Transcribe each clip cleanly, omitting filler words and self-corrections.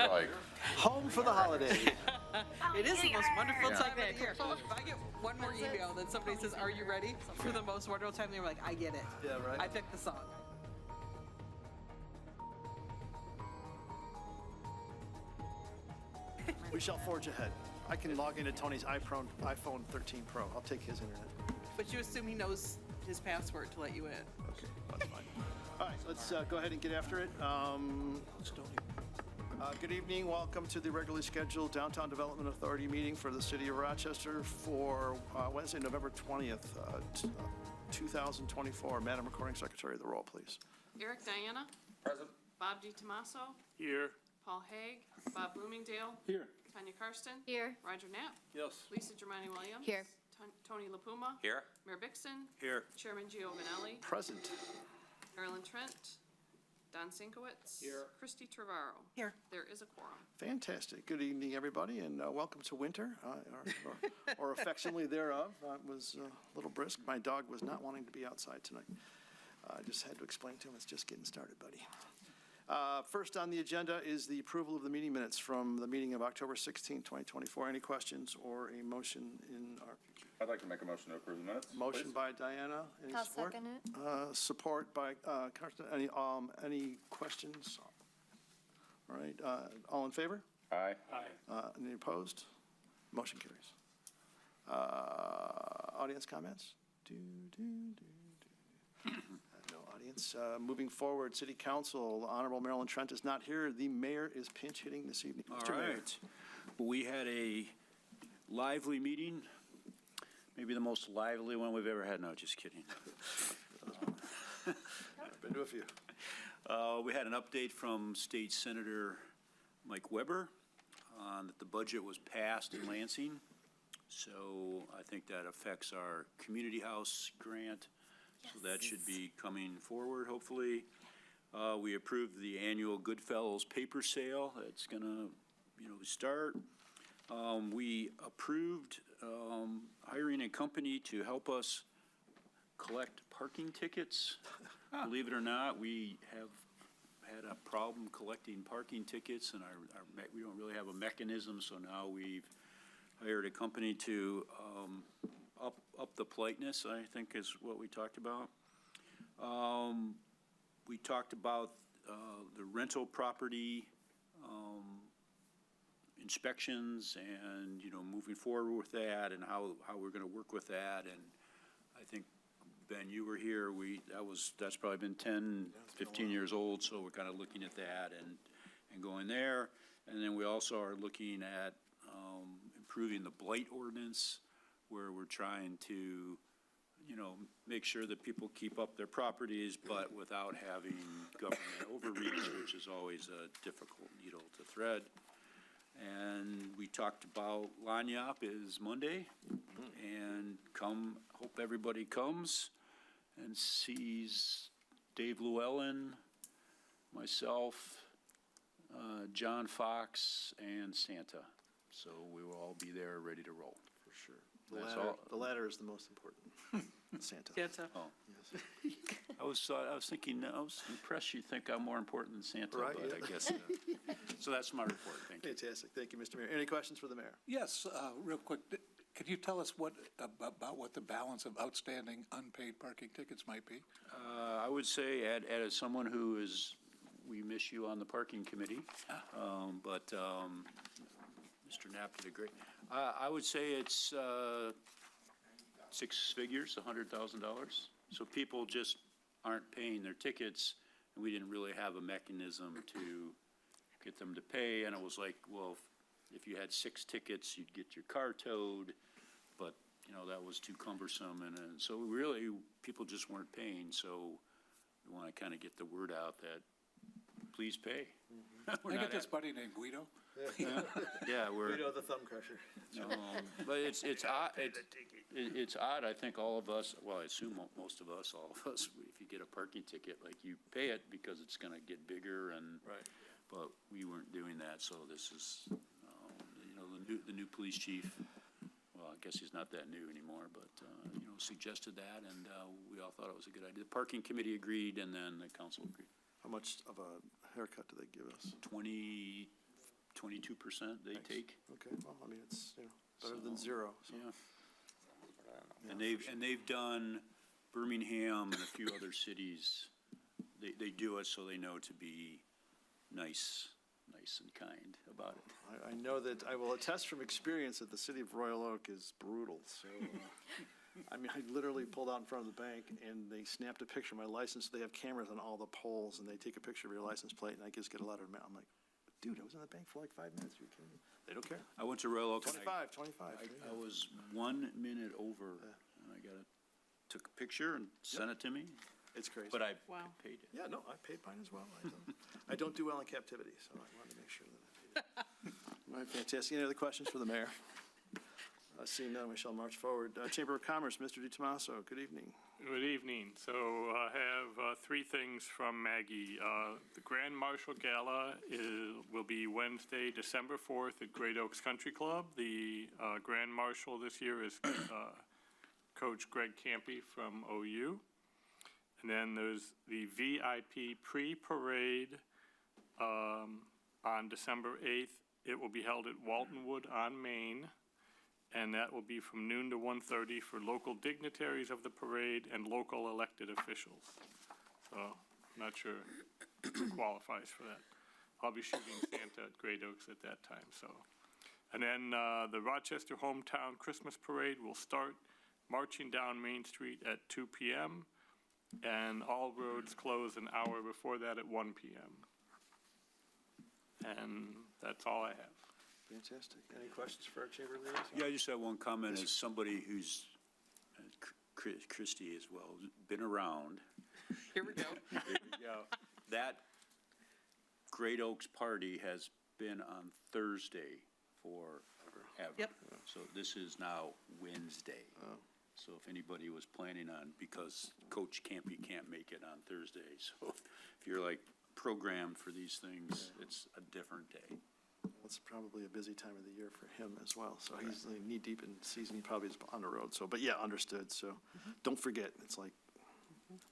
like, Home for the holiday. It is the most wonderful Yeah. time of the year. If I get one more email that somebody says, "Are you ready for the most wonderful time?" They're like, "I get it. Yeah, right. I picked the song." We shall forge ahead. I can log into Tony's iPhone 13 Pro. I'll take his internet. But you assume he knows his password to let you in. Okay, that's fine. All right, let's go ahead and get after it. Good evening. Welcome to the regularly scheduled Downtown Development Authority meeting for the City of Rochester for Wednesday, November 20th, 2024. Madam Recording Secretary, the roll, please. Eric Diana. Present. Bob DiTomaso. Here. Paul Haig. Bob Bloomingdale. Here. Tanya Karsten. Here. Roger Knapp. Yes. Lisa Germani-Williams. Here. Tony LaPuma. Here. Mayor Bixton. Here. Chairman Giovanelli. Present. Marilyn Trent. Don Sinkowitz. Here. Christy Trevorrow. Here. There is a quorum. Fantastic. Good evening, everybody, and welcome to winter, or affectionately thereof. It was a little brisk. My dog was not wanting to be outside tonight. I just had to explain to him it's just getting started, buddy. First on the agenda is the approval of the meeting minutes from the meeting of October 16, 2024. Any questions or a motion in our... I'd like to make a motion to approve the minutes. Motion please. by Diana. Any I'll support? second it. Support by Karsten. Any questions? All right. All in favor? Aye. Any opposed? Motion carries. Audience comments? No audience. Moving forward, City Council, Honorable Marilyn Trent is not here. The mayor is pinch hitting this evening. All Mr. Mayor. right. We had a lively meeting, maybe the most lively one we've ever had. No, just kidding. I've been to a few. We had an update from State Senator Mike Weber that the budget was passed in Lansing. So I think that affects our community house grant. So that should be coming forward, hopefully. We approved the annual Goodfellows paper sale. It's gonna, start. We approved hiring a company to help us collect parking tickets. Believe it or not, we have had a problem collecting parking tickets, and we don't really have a mechanism. So now we've hired a company to up the politeness, I think, is what we talked about. We talked about the rental property inspections and, moving forward with that and how we're going to work with that. And I think, Ben, you were here. That's probably been 10, 15 years old, so we're kind of looking at that and going there. And then we also are looking at improving the blight ordinance, where we're trying to, make sure that people keep up their properties, but without having government overreach, which is always a difficult needle to thread. And we talked about Lanyap is Monday, and hope everybody comes and sees Dave Llewellyn, myself, John Fox, and Santa. So we will all be there ready to roll. For sure. The latter is the most important. Santa. Santa. Oh, I was thinking, I was impressed you think I'm more important than Santa, Right, but yeah. I guess. So that's my report. Thank you. Fantastic. Thank you, Mr. Mayor. Any questions for the mayor? Yes, real quick, could you tell us about what the balance of outstanding unpaid parking tickets might be? I would say, as someone we miss you on the parking committee, but Mr. Knapp did a great. I would say it's 6 figures, $100,000. So people just aren't paying their tickets, and we didn't really have a mechanism to get them to pay. And it was like, well, if you had 6 tickets, you'd get your car towed, but that was too cumbersome. And so really, people just weren't paying. So we want to kind of get the word out that please pay. I get this buddy named Guido. Yeah, We know the thumb crusher. but it's odd. It's odd. I think all of us. Well, I assume most of us, all of us. If you get a parking ticket, like you pay it because it's going to get bigger, and right. But we weren't doing that. So this is, the new police chief. Well, I guess he's not that new anymore, but suggested that, and we all thought it was a good idea. The parking committee agreed, and then the council agreed. How much of a haircut do they give us? 22% they take. Okay, well, I mean, it's, better than zero, so. Yeah. And they've done Birmingham and a few other cities. They do it so they know to be nice and kind about it. I know that, I will attest from experience that the city of Royal Oak is brutal, so, I mean, I literally pulled out in front of the bank, and they snapped a picture of my license. They have cameras on all the poles, and they take a picture of your license plate, and I just get a letter in the mail. I'm like, dude, I was in the bank for like 5 minutes. Are you kidding me? They don't care. I went to Royal Oak. 25. I was 1 minute over, and I took a picture and sent it to me, It's crazy. but I Wow. paid it. Yeah, no, I paid mine as well. I don't do well in captivity, so I wanted to make sure that I paid it. All right, fantastic. Any other questions for the mayor? Seeing none, we shall march forward. Chamber of Commerce, Mr. DiTomaso, good evening. Good evening. So I have three things from Maggie. The Grand Marshal Gala will be Wednesday, December 4th at Great Oaks Country Club. The Grand Marshal this year is Coach Greg Campy from OU. And then there's the VIP pre-parade on December 8th. It will be held at Waltonwood on Main. And that will be from noon to 1:30 for local dignitaries of the parade and local elected officials. So I'm not sure who qualifies for that. I'll be shooting Santa at Great Oaks at that time, so. And then the Rochester Hometown Christmas Parade will start marching down Main Street at 2 p.m. and all roads close an hour before that at 1 p.m. And that's all I have. Fantastic. Any questions for our chamber liaison? Yeah, I just have one comment as somebody who's, Christie as well, been around. Here we go. There you go. That Great Oaks party has been on Thursday forever. Yep. So this is now Wednesday. So if anybody was planning on, because Coach Campy can't make it on Thursday, so if you're like programmed for these things, it's a different day. It's probably a busy time of the year for him as well, so he's knee-deep in season, he probably is on the road, so, but yeah, understood, so don't forget, it's like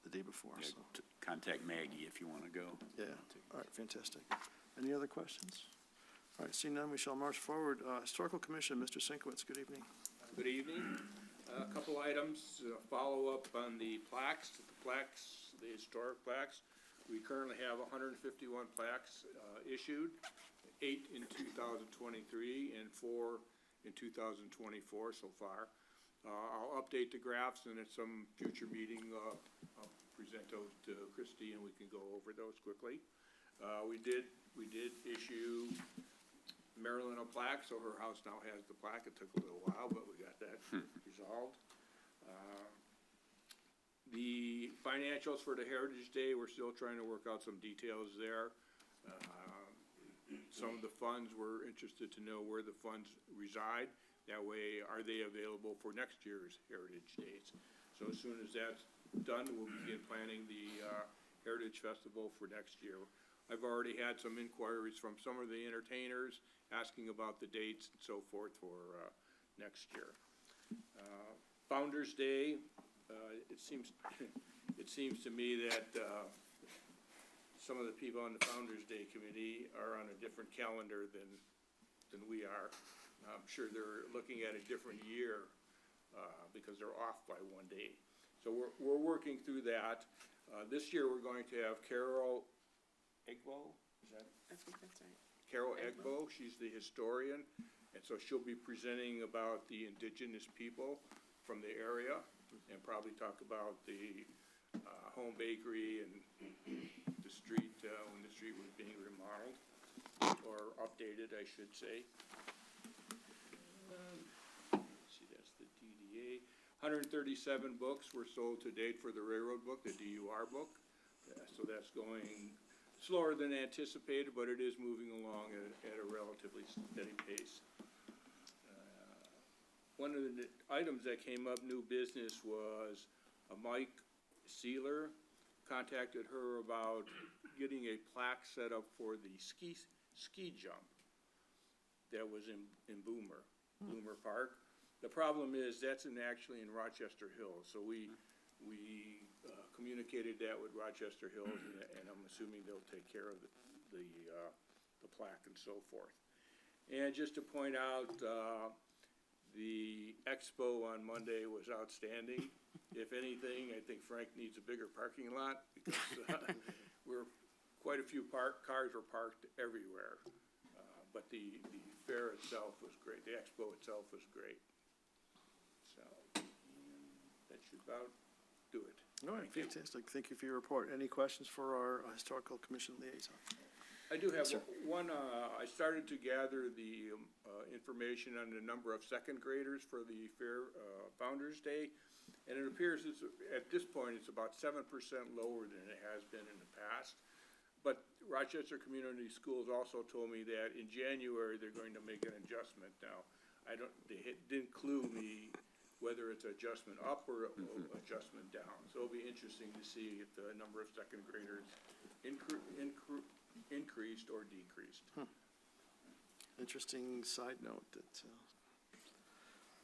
the day before, Yeah, so, contact Maggie if you want to go. yeah, all right, fantastic. Any other questions? All right, seeing none, we shall march forward. Historical Commission, Mr. Sienkiewicz, good evening. Good evening. A couple items, follow up on the plaques, the historic plaques. We currently have 151 plaques issued, 8 in 2023 and 4 in 2024 so far. I'll update the graphs, and at some future meeting, I'll present those to Christie and we can go over those quickly. We did issue Marilyn a plaque, so her house now has the plaque. It took a little while, but we got that resolved. The financials for the Heritage Day, we're still trying to work out some details there. Some of the funds, we're interested to know where the funds reside. That way, are they available for next year's Heritage Days? So as soon as that's done, we'll begin planning the Heritage Festival for next year. I've already had some inquiries from some of the entertainers asking about the dates and so forth for next year. Founder's Day, it seems to me that some of the people on the Founder's Day Committee are on a different calendar than we are. I'm sure they're looking at a different year because they're off by 1 day. So we're working through that. This year we're going to have Carol Egbo, is that? I think that's right. Carol Egbo, she's the historian, and so she'll be presenting about the indigenous people from the area and probably talk about the home bakery and the street, when the street was being remodeled, or updated, I should say. Let's see, that's the DDA. 137 books were sold to date for the railroad book, the DUR book. So that's going slower than anticipated, but it is moving along at a relatively steady pace. One of the items that came up, new business, was Mike Sealer contacted her about getting a plaque set up for the ski jump that was in Boomer Park. The problem is that's actually in Rochester Hills, so we communicated that with Rochester Hills, and I'm assuming they'll take care of the plaque and so forth. And just to point out, the expo on Monday was outstanding. If anything, I think Frank needs a bigger parking lot because quite a few cars were parked everywhere. But the fair itself was great. The expo itself was great. So that should about do it. All right, Thank you. fantastic. Thank you for your report. Any questions for our Historical Commission liaison? I do have Yes, sir. one, I started to gather the information on the number of second graders for the Fair Founder's Day, and it appears it's, at this point, it's about 7% lower than it has been in the past. But Rochester Community Schools also told me that in January, they're going to make an adjustment. Now, they didn't clue me whether it's adjustment up or adjustment down. So it'll be interesting to see if the number of second graders increased or decreased. Interesting side note that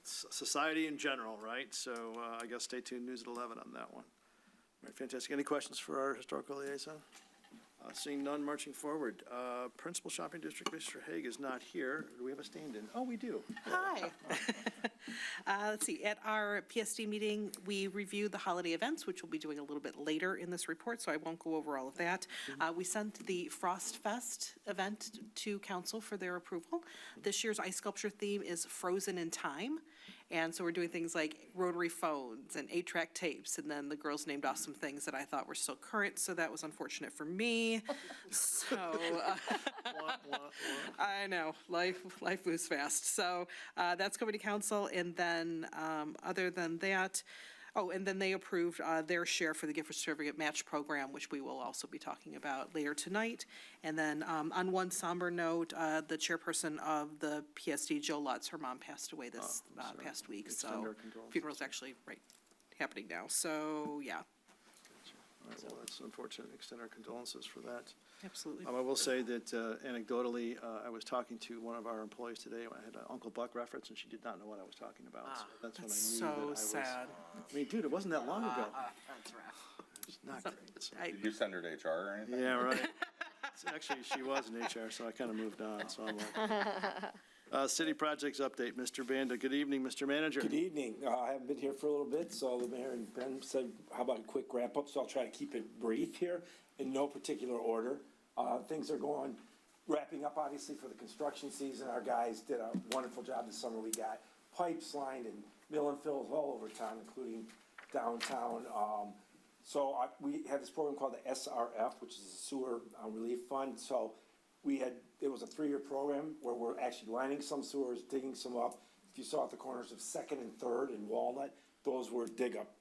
society in general, right? So I guess stay tuned, news at 11 on that one. All right, fantastic. Any questions for our historical liaison? Seeing none, marching forward. Principal Shopping District, Mr. Hague is not here. Do we have a stand-in? Oh, we do. Hi. Let's see, at our PSD meeting, we reviewed the holiday events, which we'll be doing a little bit later in this report, so I won't go over all of that. We sent the Frost Fest event to council for their approval. This year's ice sculpture theme is Frozen in Time. And so we're doing things like rotary phones and 8-track tapes, and then the girls named off some things that I thought were still current, so that was unfortunate for me. So, I know, life moves fast. So that's coming to council, and then other than that, and then they approved their share for the gift certificate match program, which we will also be talking about later tonight. And then on one somber note, the chairperson of the PSD, Joe Lutz, her mom passed away this past week. Extend So our condolences. funeral's actually happening now. So, yeah, All right, well, that's unfortunate. Extend our condolences for that. absolutely. I will say that anecdotally, I was talking to one of our employees today. I had an Uncle Buck reference, and she did not know what I was talking about. So that's when I That's knew that I so was. sad. I mean, dude, it wasn't that long ago. That's rough. It's not great. So- I- Did you send her to HR or anything? Yeah, right. Actually, she was in HR, so I kind of moved on, so I'm like. City projects update, Mr. Banda. Good evening, Mr. Manager. Good evening. I haven't been here for a little bit, so the mayor and Ben said, how about a quick wrap up? So I'll try to keep it brief here in no particular order. Things are wrapping up obviously for the construction season. Our guys did a wonderful job this summer. We got pipes lined and mill and fills all over town, including downtown. So we have this program called the SRF, which is a sewer relief fund. So it was a 3-year program where we're actually lining some sewers, digging some up. If you saw at the corners of 2nd and 3rd and Walnut, those were dig up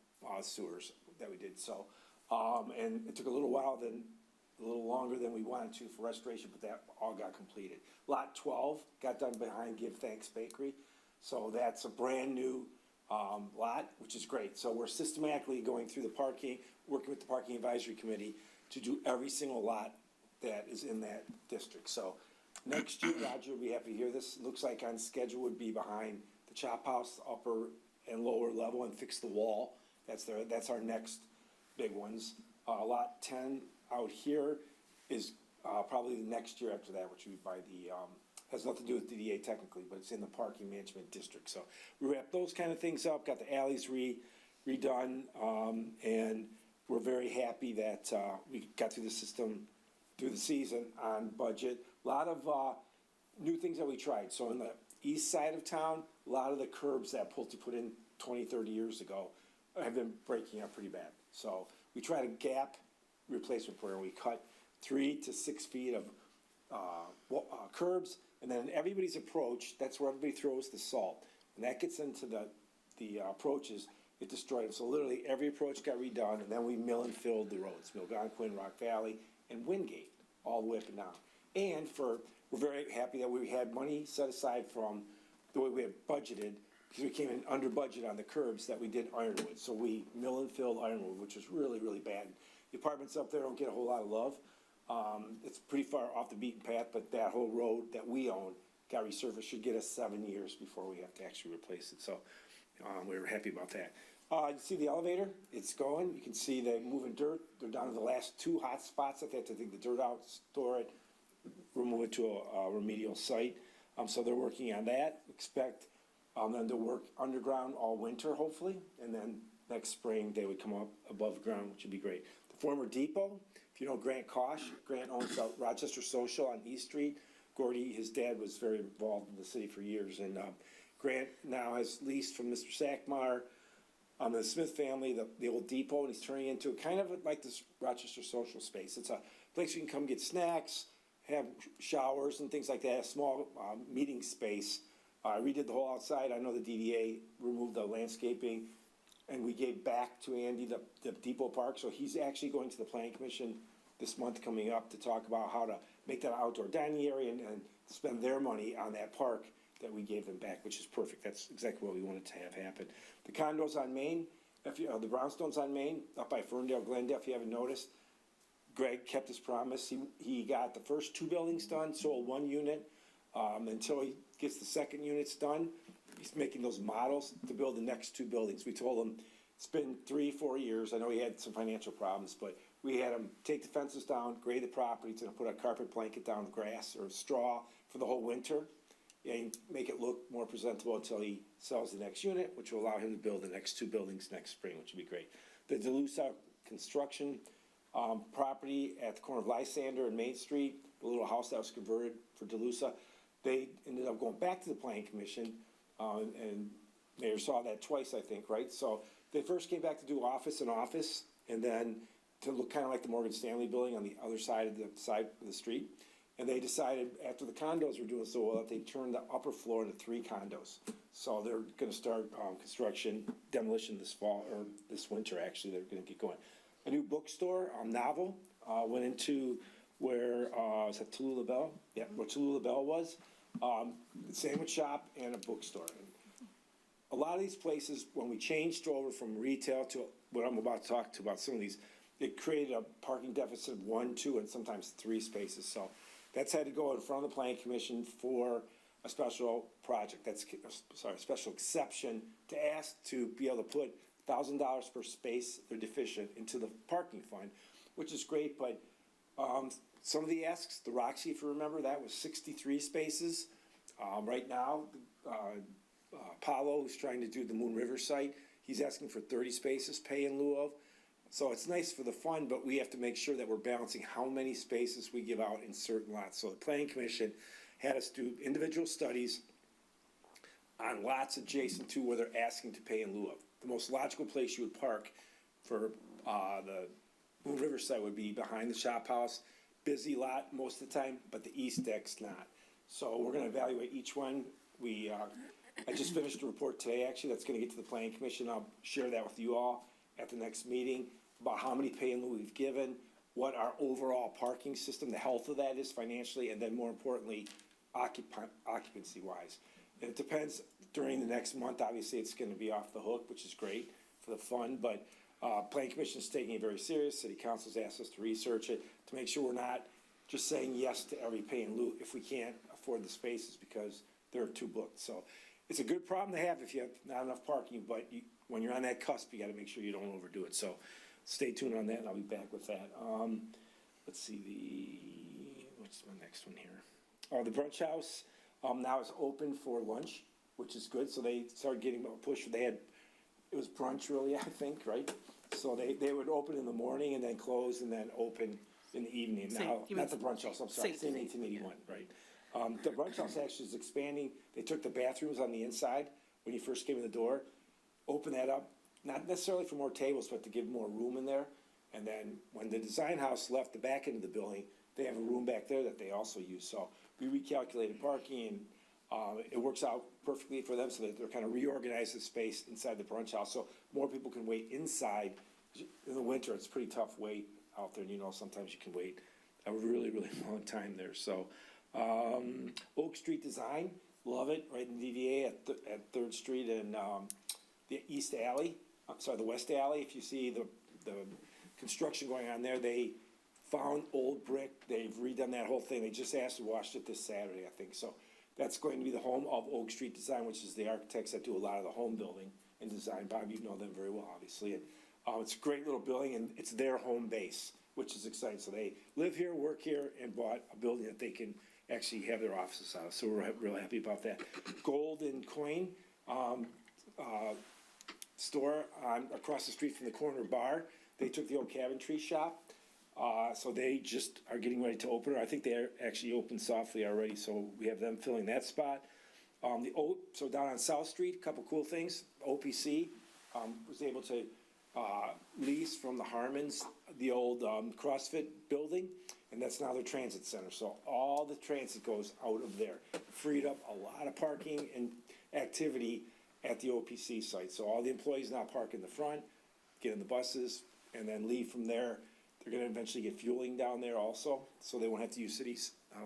sewers that we did. So, and it took a little longer than we wanted to for restoration, but that all got completed. Lot 12 got done behind Give Thanks Bakery. So that's a brand new lot, which is great. So we're systematically going through the parking, working with the Parking Advisory Committee to do every single lot that is in that district. So next year, Roger will be happy to hear this. Looks like on schedule would be behind the Chop House, upper and lower level, and fix the wall. That's our next big ones. Lot 10 out here is probably the next year after that, which would be by the, has nothing to do with DDA technically, but it's in the parking management district. So we wrapped those kind of things up, got the alleys redone, and we're very happy that we got through the system through the season on budget. A lot of new things that we tried. So in the east side of town, a lot of the curbs that Pulte put in 20, 30 years ago have been breaking up pretty bad. So we tried a gap replacement program. We cut 3 to 6 feet of curbs, and then everybody's approach, that's where everybody throws the salt. When that gets into the approaches, it destroyed them. So literally every approach got redone, and then we mill and filled the roads, Milgonquin, Rock Valley, and Wingate, all the way up and down. And we're very happy that we had money set aside from the way we had budgeted, because we came in under budget on the curbs, that we did Ironwood. So we mill and filled Ironwood, which was really, really bad. The apartments up there don't get a whole lot of love. It's pretty far off the beaten path, but that whole road that we own got resurfaced, should get us 7 years before we have to actually replace it. So we were happy about that. You see the elevator, it's going. You can see they're moving dirt. They're down to the last 2 hot spots that they have to dig the dirt out, store it, remove it to a remedial site. So they're working on that. Expect them to work underground all winter, hopefully, and then next spring they would come up above ground, which would be great. The former depot, if you know Grant Kosh, Grant owns Rochester Social on East Street. Gordy, his dad, was very involved in the city for years, and Grant now has leased from Mr. Sackmar, the Smith family, the old depot, and he's turning into kind of like this Rochester Social space. It's a place you can come get snacks, have showers and things like that, a small meeting space. I redid the whole outside. I know the DDA removed the landscaping, and we gave back to Andy the depot park. So he's actually going to the planning commission this month coming up to talk about how to make that an outdoor dining area and spend their money on that park that we gave them back, which is perfect. That's exactly what we wanted to have happen. The condos on Main, the brownstones on Main, up by Ferndale, Glendale, if you haven't noticed, Greg kept his promise. He got the first 2 buildings done, sold 1 unit. Until he gets the second units done, he's making those models to build the next 2 buildings. We told him it's been 3-4 years. I know he had some financial problems, but we had him take the fences down, grade the property. He's gonna put a carpet blanket down, grass or straw for the whole winter, and make it look more presentable until he sells the next unit, which will allow him to build the next 2 buildings next spring, which would be great. The DeLusa construction property at the corner of Lysander and Main Street, the little house that was converted for DeLusa, they ended up going back to the planning commission, and Mayor saw that twice, I think, right? So they first came back to do office and office, and then to look kind of like the Morgan Stanley building on the other side of the street. And they decided after the condos were doing so well that they turned the upper floor into 3 condos. So they're going to start demolition this fall, or this winter actually. They're going to get going. A new bookstore, Novel, went into where is that Tallulah Bell? Yeah, where Tallulah Bell was. Sandwich shop and a bookstore. And a lot of these places, when we changed over from retail to what I'm about to talk to about some of these, it created a parking deficit of 1, 2, and sometimes 3 spaces. So that's had to go in front of the planning commission for a special project. Special exception to ask to be able to put $1,000 per space they're deficient into the parking fund, which is great. But some of the asks, the Roxy, if you remember, that was 63 spaces. Right now, Paulo, who's trying to do the Moon River site, he's asking for 30 spaces, pay in lieu of. So it's nice for the fund, but we have to make sure that we're balancing how many spaces we give out in certain lots. So the planning commission had us do individual studies on lots adjacent to where they're asking to pay in lieu of. The most logical place you would park for the Moon River site would be behind the shop house, busy lot most of the time, but the east deck's not. So we're gonna evaluate each one. I just finished a report today, actually, that's gonna get to the planning commission. I'll share that with you all at the next meeting about how many pay in lieu we've given, what our overall parking system, the health of that is financially, and then more importantly, occupancy wise. And it depends during the next month. Obviously, it's gonna be off the hook, which is great for the fund, but planning commission is taking it very serious. City council's asked us to research it to make sure we're not just saying yes to every pay in lieu if we can't afford the spaces because they're too booked. So it's a good problem to have if you have not enough parking, but when you're on that cusp, you gotta make sure you don't overdo it. So stay tuned on that, and I'll be back with that. Let's see, what's my next one here? The brunch house now is open for lunch, which is good. So they started getting a push. It was brunch really, I think, right? So they would open in the morning and then close and then open in the evening. Now, not the brunch house, I'm sorry, St. 1881, right? The brunch house actually is expanding. They took the bathrooms on the inside when you first came in the door, opened that up, not necessarily for more tables, but to give more room in there. And then when the design house left the back end of the building, they have a room back there that they also use. So we recalculated parking, and it works out perfectly for them, so that they're kind of reorganized the space inside the brunch house, so more people can wait inside. In the winter, it's pretty tough wait out there, and sometimes you can wait a really, really long time there. So Oak Street Design, love it, right in DDA at 3rd Street and the East Alley, the West Alley. If you see the construction going on there, they found old brick. They've redone that whole thing. They just acid washed it this Saturday, I think. So that's going to be the home of Oak Street Design, which is the architects that do a lot of the home building and design. Bob, you know them very well, obviously. And it's a great little building, and it's their home base, which is exciting. So they live here, work here, and bought a building that they can actually have their offices out, so we're real happy about that. Gold and Coin, store on, across the street from the corner bar, they took the old cabinetry shop, so they just are getting ready to open it. I think they actually opened softly already, so we have them filling that spot. So down on South Street, a couple cool things. OPC was able to lease from the Harmons the old CrossFit building, and that's now their transit center. So all the transit goes out of there. Freed up a lot of parking and activity at the OPC site. So all the employees now park in the front, get in the buses, and then leave from there. They're gonna eventually get fueling down there also, so they won't have to use city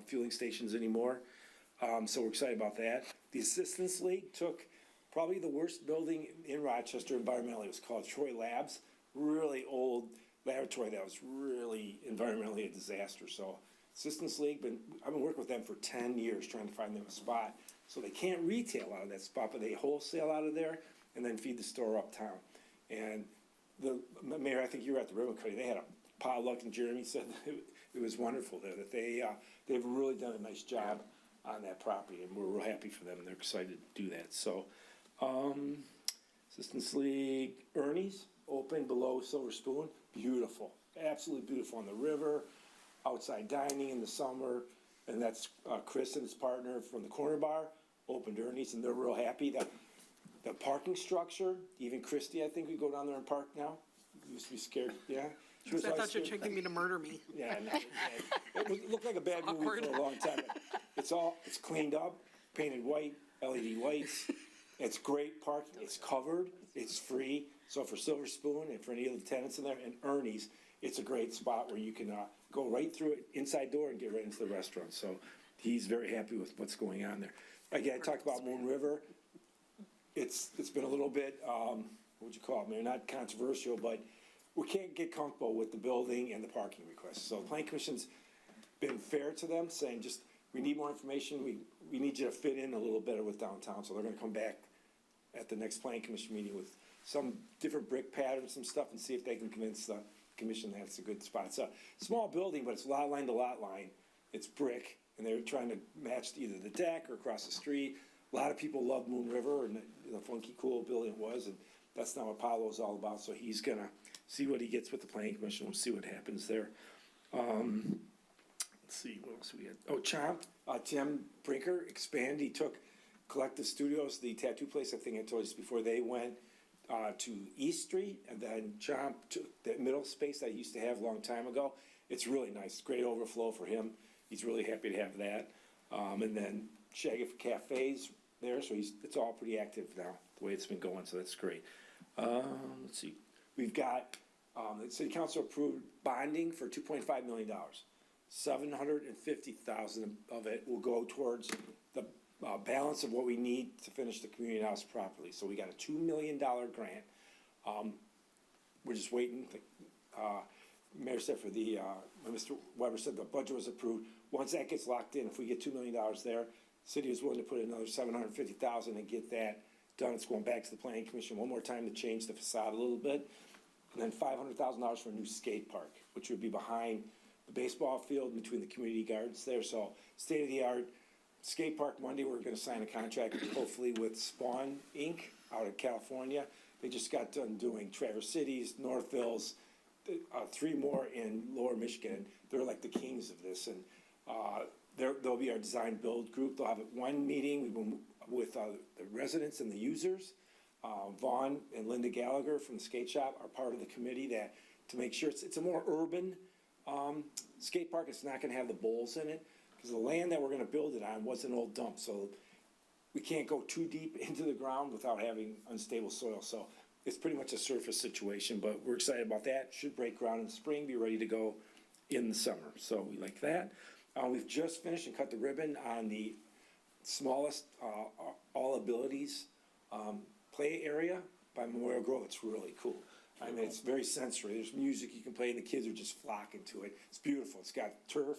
fueling stations anymore. So we're excited about that. The Assistance League took probably the worst building in Rochester environmentally. It was called Troy Labs, really old laboratory that was really environmentally a disaster. So Assistance League, I've been working with them for 10 years trying to find them a spot. So they can't retail out of that spot, but they wholesale out of there and then feed the store uptown. And the mayor, I think you were at the ribbon cutting, they had a potluck, and Jeremy said it was wonderful there, that they've really done a nice job on that property, and we're real happy for them, and they're excited to do that. So, Assistance League, Ernie's, open below Silver Spoon, beautiful, absolutely beautiful on the river, outside dining in the summer, and that's Chris and his partner from the corner bar, opened Ernie's, and they're real happy. That the parking structure, even Christy, I think we go down there and park now, used to be scared, yeah. She was I always thought you were scared. checking me to murder me. Yeah, no, it looked like a bad movie Awkward. for a long time. It's cleaned up, painted white, LED lights. It's great parking, it's covered, it's free. So for Silver Spoon and for any of the tenants in there, and Ernie's, it's a great spot where you can go right through it, inside door, and get right into the restaurant. So he's very happy with what's going on there. Again, I talked about Moon River. It's been a little bit, what would you call it, maybe not controversial, but we can't get comfortable with the building and the parking requests. So the Planning Commission's been fair to them, saying just, we need more information, we need you to fit in a little better with downtown. So they're gonna come back at the next Planning Commission meeting with some different brick patterns and stuff, and see if they can convince the commission that it's a good spot. It's a small building, but it's lot line to lot line. It's brick, and they're trying to match either the deck or across the street. A lot of people love Moon River and the funky, cool building it was, and that's not what Paulo's all about. So he's gonna see what he gets with the Planning Commission. We'll see what happens there. Let's see, what else we had? Oh, Chomp, Tim Brinker expanded. He took Collective Studios, the tattoo place, I think I told you this before, they went to East Street, and then Chomp took that middle space that he used to have a long time ago. It's really nice, great overflow for him. He's really happy to have that. And then Shaggy for Cafes there, so it's all pretty active now, the way it's been going, so that's great. Let's see, we've got, the city council approved bonding for $2.5 million. $750,000 of it will go towards the balance of what we need to finish the community house properly. So we got a $2 million grant. We're just waiting. Mayor said for the, Mr. Weber said the budget was approved. Once that gets locked in, if we get $2 million there, the city is willing to put another $750,000 and get that done. It's going back to the Planning Commission one more time to change the facade a little bit. And then $500,000 for a new skate park, which would be behind the baseball field between the community gardens there. So state-of-the-art skate park. Monday, we're gonna sign a contract hopefully with Spawn Inc. out of California. They just got done doing Traverse Cities, Northvilles, 3 more in Lower Michigan. They're like the kings of this, and they'll be our design build group. They'll have one meeting. We've been with the residents and the users. Vaughn and Linda Gallagher from the skate shop are part of the committee that to make sure it's a more urban skate park. It's not gonna have the bowls in it, because the land that we're gonna build it on was an old dump, so we can't go too deep into the ground without having unstable soil. So it's pretty much a surface situation, but we're excited about that. Should break ground in the spring, be ready to go in the summer. So we like that. We've just finished and cut the ribbon on the smallest all abilities play area by Memorial Grove. It's really cool. I mean, it's very sensory. There's music you can play, and the kids are just flocking to it. It's beautiful. It's got turf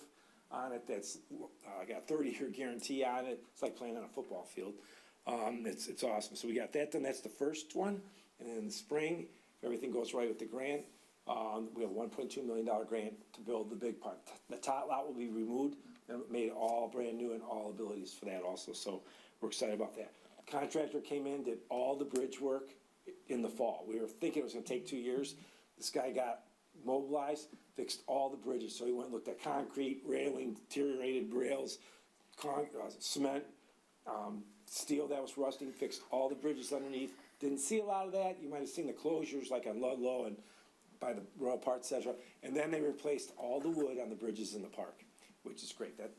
on it that's got 30-year guarantee on it. It's like playing on a football field. It's awesome. So we got that done. That's the first one. And then in the spring, if everything goes right with the grant, we have a $1.2 million grant to build the big part. The tot lot will be removed and made all brand new and all abilities for that also, so we're excited about that. Contractor came in, did all the bridge work in the fall. We were thinking it was gonna take 2 years. This guy got mobilized, fixed all the bridges, so he went and looked at concrete, railing, deteriorated rails, cement, steel that was rusting, fixed all the bridges underneath. Didn't see a lot of that. You might have seen the closures like on Ludlow and by the Royal Park, et cetera. And then they replaced all the wood on the bridges in the park, which is great. That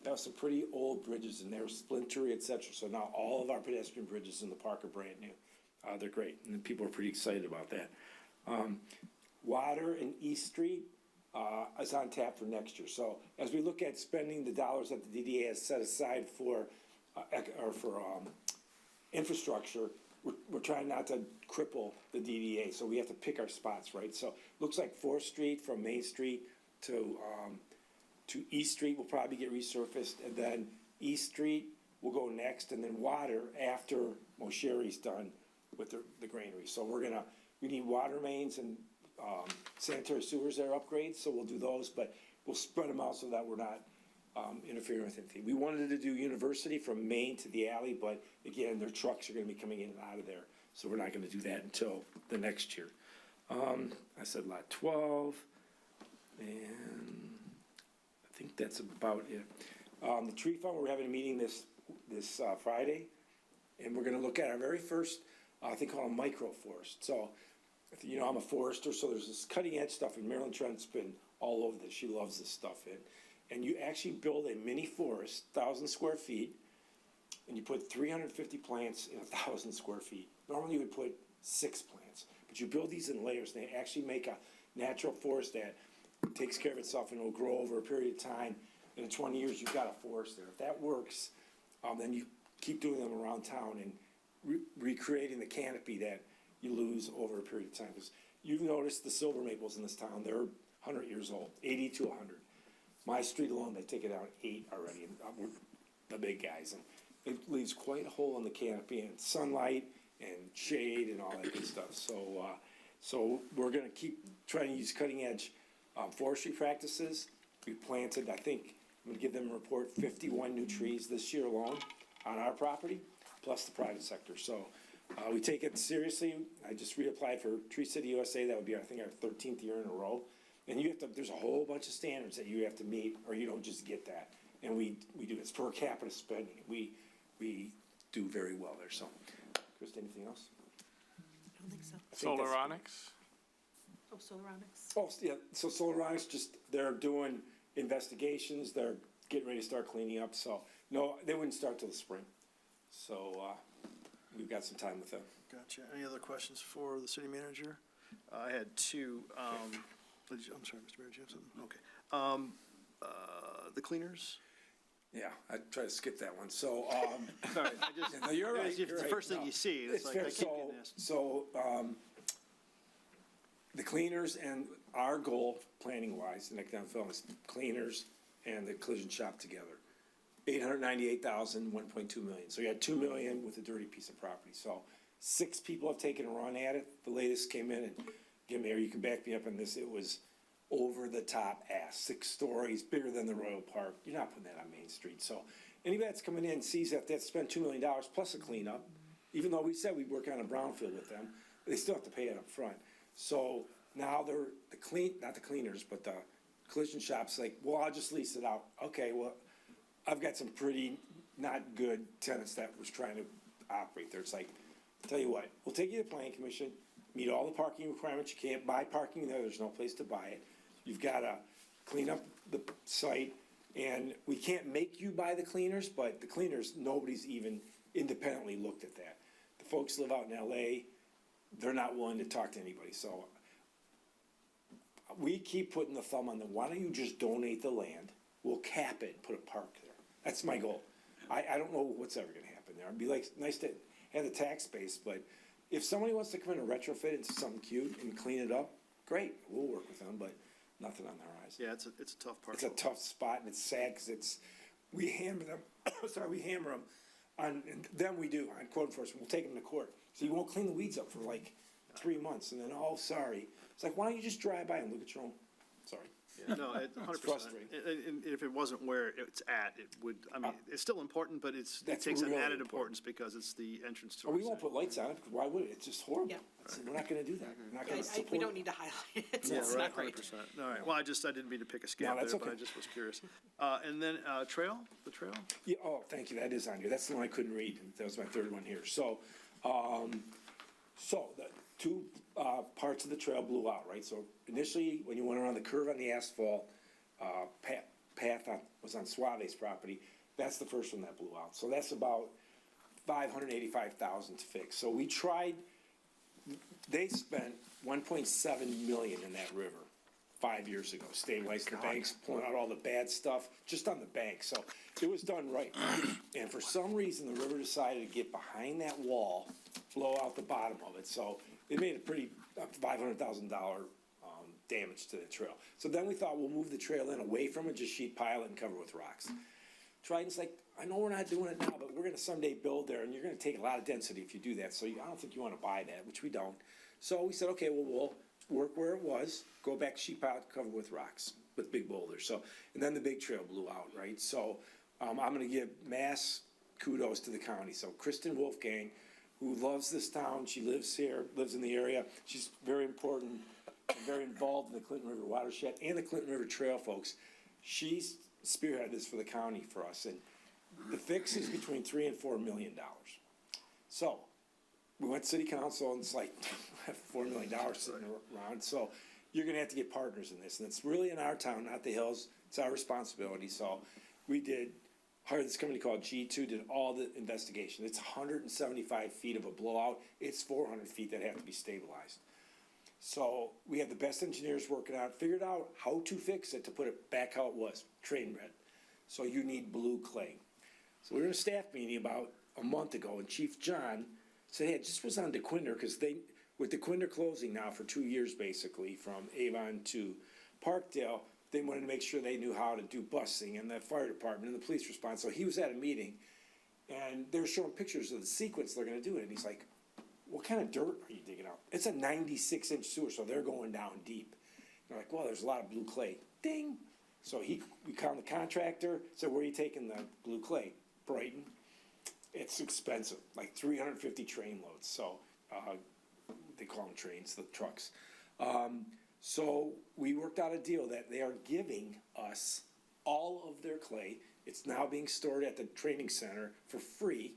was some pretty old bridges and they were splintery, et cetera. So now all of our pedestrian bridges in the park are brand new. They're great, and people are pretty excited about that. Water in East Street is on tap for next year. So as we look at spending the dollars that the DDA has set aside for infrastructure, we're trying not to cripple the DDA, so we have to pick our spots, right? So looks like 4th Street from Main Street to East Street will probably get resurfaced, and then East Street will go next, and then water after Mosheri's done with the granary. So we need water mains and sanitary sewers that are upgrades, so we'll do those, but we'll spread them out so that we're not interfering with anything. We wanted to do University from Main to the alley, but again, their trucks are gonna be coming in and out of there, so we're not gonna do that until the next year. I said lot 12, and I think that's about it. The tree fund, we're having a meeting this Friday, and we're gonna look at our very first, I think called a microforest. So, you know, I'm a forester, so there's this cutting edge stuff, and Marilyn Trent's been all over this. She loves this stuff. And you actually build a mini forest, 1,000 square feet, and you put 350 plants in 1,000 square feet. Normally you would put 6 plants, but you build these in layers, and they actually make a natural forest that takes care of itself and will grow over a period of time. And in 20 years, you've got a forest there. If that works, then you keep doing them around town and recreating the canopy that you lose over a period of time. Because you've noticed the silver maples in this town, they're 100 years old, 80 to 100. My street alone, they take it down 8 already, and we're the big guys. And it leaves quite a hole in the canopy and sunlight and shade and all that good stuff. So we're gonna keep trying to use cutting edge forestry practices. We planted, I think, I'm gonna give them a report, 51 new trees this year alone on our property, plus the private sector. So we take it seriously. I just reapplied for Tree City USA. That would be, I think, our 13th year in a row. And you have to, there's a whole bunch of standards that you have to meet, or you don't just get that. And we do, it's per capita spending. We do very well there. So, Krista, anything else? I don't think so. Solaronics? Oh, Solaronics. Oh, yeah, so Solaronics, just, they're doing investigations. They're getting ready to start cleaning up. So, no, they wouldn't start till the spring. So, we've got some time with them. Gotcha. Any other questions for the city manager? I had two. I'm sorry, Mr. Mayor, do you have something? Okay. The cleaners? Yeah, I try to skip that one. So, Sorry, I just, no, you're right. it's you're the right. first thing No, you see. It's like, fair. I keep getting asked. So, the cleaners and our goal, planning-wise, the next down film is cleaners and the collision shop together. 898,000, 1.2 million. So you had 2 million with a dirty piece of property. So 6 people have taken a run at it. The latest came in, and again, Mayor, you can back me up on this. It was over the top ass, 6 stories, bigger than the Royal Park. You're not putting that on Main Street. So anybody that's coming in sees that they have to spend $2 million plus a cleanup, even though we said we'd work on a brownfield with them, they still have to pay it up front. So now they're not the cleaners, but the collision shop's like, well, I'll just lease it out. Okay, well, I've got some pretty not good tenants that was trying to operate there. It's like, I'll tell you what, we'll take you to the planning commission, meet all the parking requirements. You can't buy parking there. There's no place to buy it. You've got to clean up the site, and we can't make you buy the cleaners, but the cleaners, nobody's even independently looked at that. The folks live out in LA. They're not willing to talk to anybody. So we keep putting the thumb on them. Why don't you just donate the land? We'll cap it, put a park there. That's my goal. I don't know what's ever going to happen there. It'd be like nice to have the tax base, but if somebody wants to come in and retrofit it into something cute and clean it up, great. We'll work with them, but nothing on the horizon. Yeah, it's a tough part. It's a tough spot, and it's sad because we hammer them. We hammer them on, and then we do on code enforcement. We'll take them to court. So you won't clean the weeds up for like 3 months, and then sorry. It's like, why don't you just drive by and look at your own? Sorry. No, 100%. frustrating. And if it wasn't where it's at, it would, I mean, it's still important, but it That's takes an really added important. importance because it's the entrance to Oh, our we won't city. put lights on it, because why would it? It's just horrible. Yeah. We're not gonna do that. We're not gonna support. We don't need to highlight it. It's Yeah, right, not great. 100%. All right, well, I didn't mean to pick a scab that's there, but I okay. just was curious. And then, the trail? Yeah, oh, thank you, that is on here, that's the one I couldn't read, that was my third one here, so, the two, parts of the trail blew out, right? So initially, when you went around the curve on the asphalt, path was on Suave's property, that's the first one that blew out, so that's about $585,000 to fix, so we tried, they spent $1.7 million in that river 5 years ago, stabilizing the banks, pulling out all the bad stuff, just on the bank, so it was done right. And for some reason, the river decided to get behind that wall, blow out the bottom of it, so it made a pretty, $500,000, damage to the trail. So then we thought we'll move the trail in away from it, just sheet pile it and cover it with rocks. Triton's like, I know we're not doing it now, but we're gonna someday build there, and you're gonna take a lot of density if you do that, so I don't think you wanna buy that, which we don't. So we said, okay, well, we'll work where it was, go back sheet pile, cover with rocks, with big boulders, so, and then the big trail blew out, right? So, I'm gonna give mass kudos to the county, so Kristen Wolfgang, who loves this town, she lives here, lives in the area, she's very important, and very involved in the Clinton River watershed and the Clinton River Trail, folks. She's spearheaded this for the county for us, and the fix is between $3 and $4 million. So, we went to city council, and it's like, $4 million sitting around, so you're gonna have to get partners in this, and it's really in our town, not the hills, it's our responsibility, so we hired this company called G2, did all the investigation. It's 175 feet of a blowout, it's 400 feet that have to be stabilized. So we had the best engineers working out, figured out how to fix it to put it back how it was, train red. So you need blue clay. So we were in a staff meeting about a month ago, and Chief John said, hey, it just was on DeQuinder, because with DeQuinder closing now for 2 years basically, from Avon to Parkdale, they wanted to make sure they knew how to do busing, and the fire department and the police response. So he was at a meeting, and they were showing pictures of the sequence they're gonna do it, and he's like, what kind of dirt are you digging out? It's a 96-inch sewer, so they're going down deep. They're like, well, there's a lot of blue clay. Ding! So we called the contractor, said, where are you taking the blue clay? Brighton. It's expensive, like 350 train loads, so, they call them trains, the trucks. So we worked out a deal that they are giving us all of their clay. It's now being stored at the training center for free.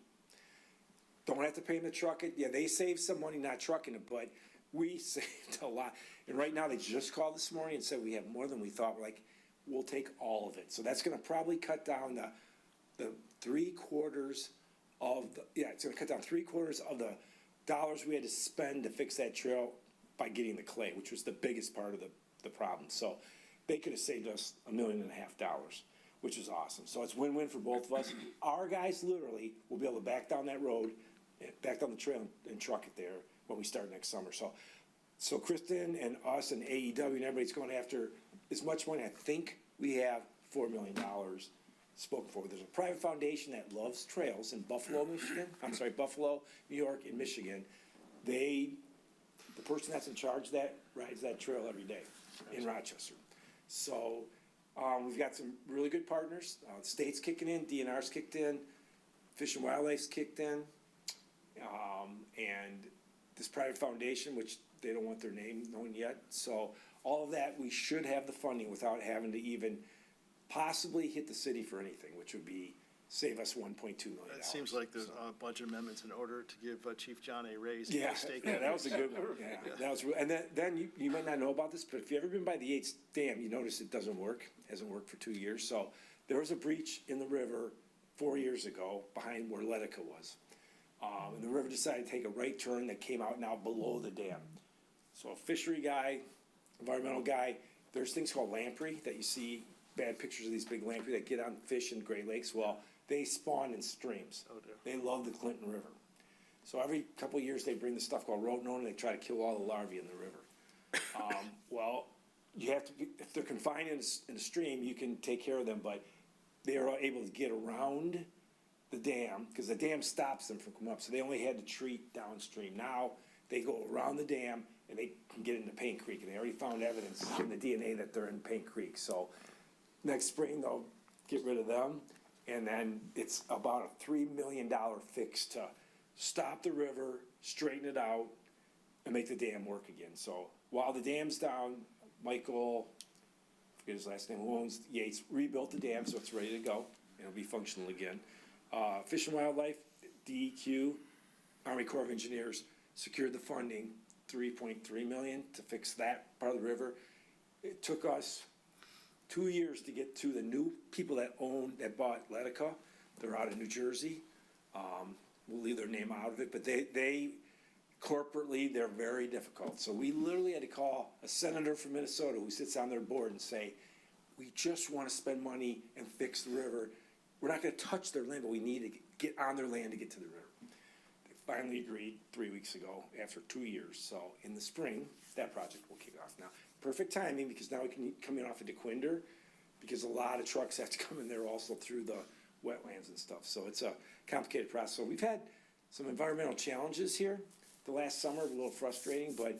Don't have to pay them to truck it. Yeah, they saved some money not trucking it, but we saved a lot. And right now, they just called this morning and said we have more than we thought. We're like, we'll take all of it. So that's gonna probably cut down the 3/4 of it's gonna cut down 3/4 of the dollars we had to spend to fix that trail by getting the clay, which was the biggest part of the problem. So they could have saved us $1.5 million, which is awesome. So it's win-win for both of us. Our guys literally will be able to back down that road, back down the trail and truck it there when we start next summer. So Kristen and us and AEW and everybody's going after as much money. I think we have $4 million spoken for. There's a private foundation that loves trails in Buffalo, New York, and Michigan. The person that's in charge of that rides that trail every day in Rochester. So we've got some really good partners. The state's kicking in, DNR's kicked in, Fish and Wildlife's kicked in, and this private foundation, which they don't want their name known yet. So all of that, we should have the funding without having to even possibly hit the city for anything, which would be save us $1.2 million. It seems like there's budget amendments in order to give Chief John a raise. Yeah, that was a good one. Yeah, that was, and then you might not know about this, but if you've ever been by the Yates Dam, you notice it doesn't work. Hasn't worked for 2 years. So there was a breach in the river 4 years ago behind where Letica was. And the river decided to take a right turn that came out now below the dam. So a fishery guy, environmental guy, there's things called lamprey that you see, bad pictures of these big lamprey that get on fish in Great Lakes. Well, they spawn in streams. Oh, dear. They love the Clinton River. So every couple of years they bring this stuff called rotenone and they try to kill all the larvae in the river. Well, you have to be, if they're confined in a stream, you can take care of them, but they are able to get around the dam because the dam stops them from coming up. So they only had to treat downstream. Now they go around the dam and they can get into Paint Creek, and they already found evidence in the DNA that they're in Paint Creek, so next spring they'll get rid of them, and then it's about a $3 million fix to stop the river, straighten it out, and make the dam work again. So while the dam's down, Michael, I forget his last name, who owns Yates, rebuilt the dam so it's ready to go, and it'll be functional again. Fish and Wildlife, DEQ, Army Corps of Engineers secured the funding, $3.3 million to fix that part of the river. It took us 2 years to get to the new people that bought Letica. They're out of New Jersey. We'll leave their name out of it, but they corporately, they're very difficult. So we literally had to call a senator from Minnesota who sits on their board and say, we just want to spend money and fix the river. We're not going to touch their land, but we need to get on their land to get to the river. They finally agreed 3 weeks ago after 2 years. So in the spring, that project will kick off now. Perfect timing, because now we can come in off of DeQuinder, because a lot of trucks have to come in there also through the wetlands and stuff. So it's a complicated process. So we've had some environmental challenges here the last summer, a little frustrating, but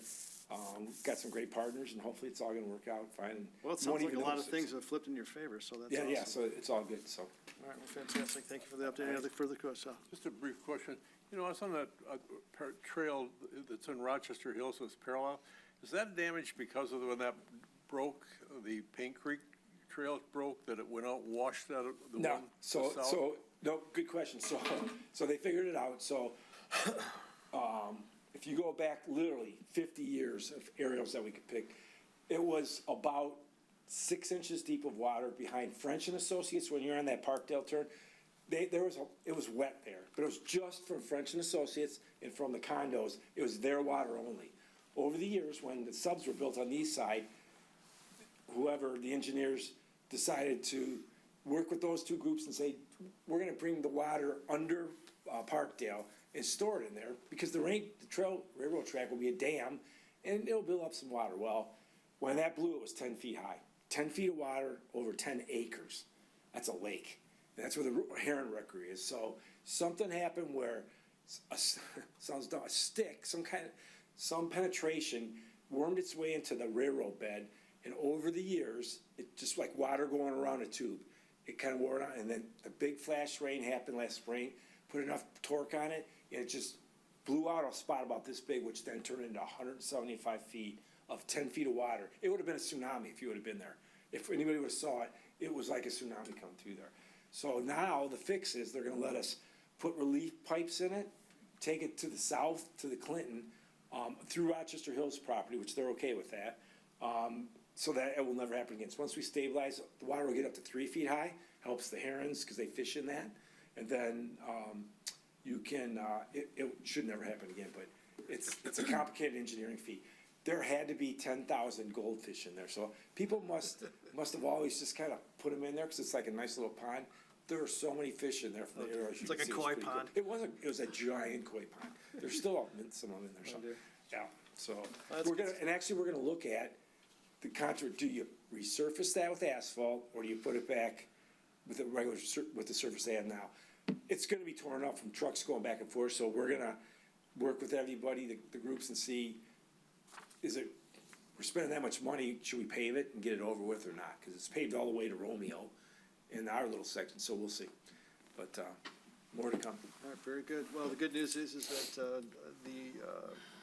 we've got some great partners, and hopefully it's all going to work out fine. Well, it sounds like a lot of things have flipped in your favor, so that's awesome. Yeah, so it's all good, so. All right, well, fantastic. Thank you for the update. Any other further questions? Just a brief question. You know, I was on that trail that's in Rochester Hills, so it's parallel. Is that damaged because of when that broke, the Paint Creek Trail broke, that it went out, washed out of the one? No, south? so, no, good question. So they figured it out. So, if you go back literally 50 years of aerials that we could pick, it was about 6 inches deep of water behind French and Associates when you're on that Parkdale turn. It was wet there, but it was just from French and Associates and from the condos. It was their water only. Over the years, when the subs were built on the east side, whoever, the engineers, decided to work with those two groups and say, we're gonna bring the water under Parkdale and store it in there, because the railroad track will be a dam, and it'll build up some water. Well, when that blew, it was 10 feet high. 10 feet of water over 10 acres. That's a lake. And that's where the heron rectory is. So something happened where, sounds dumb, a stick, some penetration wormed its way into the railroad bed, and over the years, it just like water going around a tube. It kind of wore it out, and then the big flash rain happened last spring, put enough torque on it, and it just blew out a spot about this big, which then turned into 175 feet of 10 feet of water. It would have been a tsunami if you would have been there. If anybody would have saw it, it was like a tsunami coming through there. So now the fix is they're gonna let us put relief pipes in it, take it to the south, to the Clinton, through Rochester Hills property, which they're okay with that, so that it will never happen again. So once we stabilize, the water will get up to 3 feet high, helps the herons, because they fish in that, and then you can, it should never happen again, but it's a complicated engineering feat. There had to be 10,000 goldfish in there, so people must have always just kind of put them in there, because it's like a nice little pond. There are so many fish in there from the arrows. It's like a koi pond. It was a giant koi pond. There's still some of them in there, so, yeah, so. We're gonna look at the contract. Do you resurface that with asphalt, or do you put it back with the regular, with the surface they have now? It's gonna be torn up from trucks going back and forth, so we're gonna work with everybody, the groups, and see, we're spending that much money, should we pave it and get it over with or not? Because it's paved all the way to Romeo in our little section, so we'll see. But more to come. All right, very good. Well, the good news is that the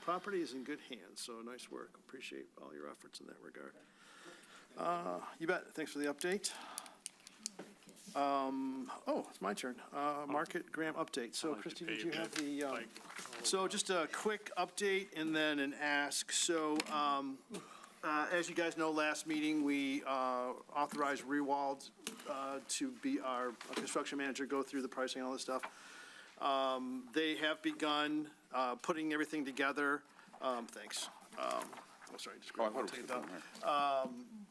property is in good hands, so nice work. Appreciate all your efforts in that regard. You bet. Thanks for the update. It's my turn. Market grant update. So Christie, did you have the, so just a quick update and then an ask. So, as you guys know, last meeting, we authorized Rewald to be our construction manager, go through the pricing and all this stuff. They have begun putting everything together. Thanks. Sorry, just grab one, take it down.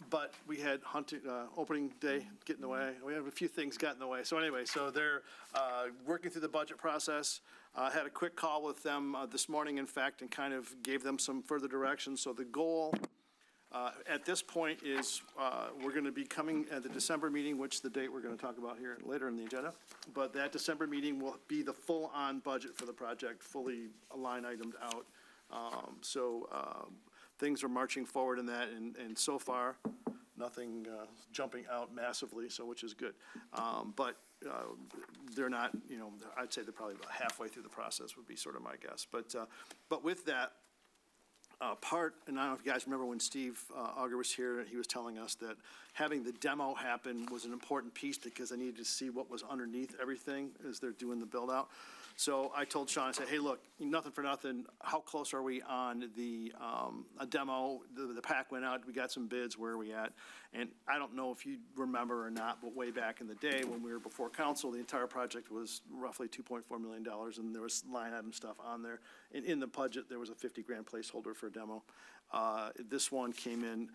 But we had opening day get in the way. We have a few things got in the way. So anyway, so they're working through the budget process. Had a quick call with them this morning, in fact, and kind of gave them some further direction. So the goal at this point is we're going to be coming at the December meeting, which the date we're going to talk about here later in the agenda. But that December meeting will be the full-on budget for the project, fully line itemed out. things are marching forward in that, and so far, nothing jumping out massively, so, which is good. But they're not, I'd say they're probably about halfway through the process would be sort of my guess. But with that, part, and I don't know if you guys remember when Steve Auger was here, he was telling us that having the demo happen was an important piece because I needed to see what was underneath everything as they're doing the build-out. So I told Sean, I said, hey, look, nothing for nothing, how close are we on the a demo? The pack went out, we got some bids, where are we at? And I don't know if you remember or not, but way back in the day when we were before council, the entire project was roughly $2.4 million, and there was line item stuff on there. And in the budget, there was a 50 grand placeholder for a demo. This one came in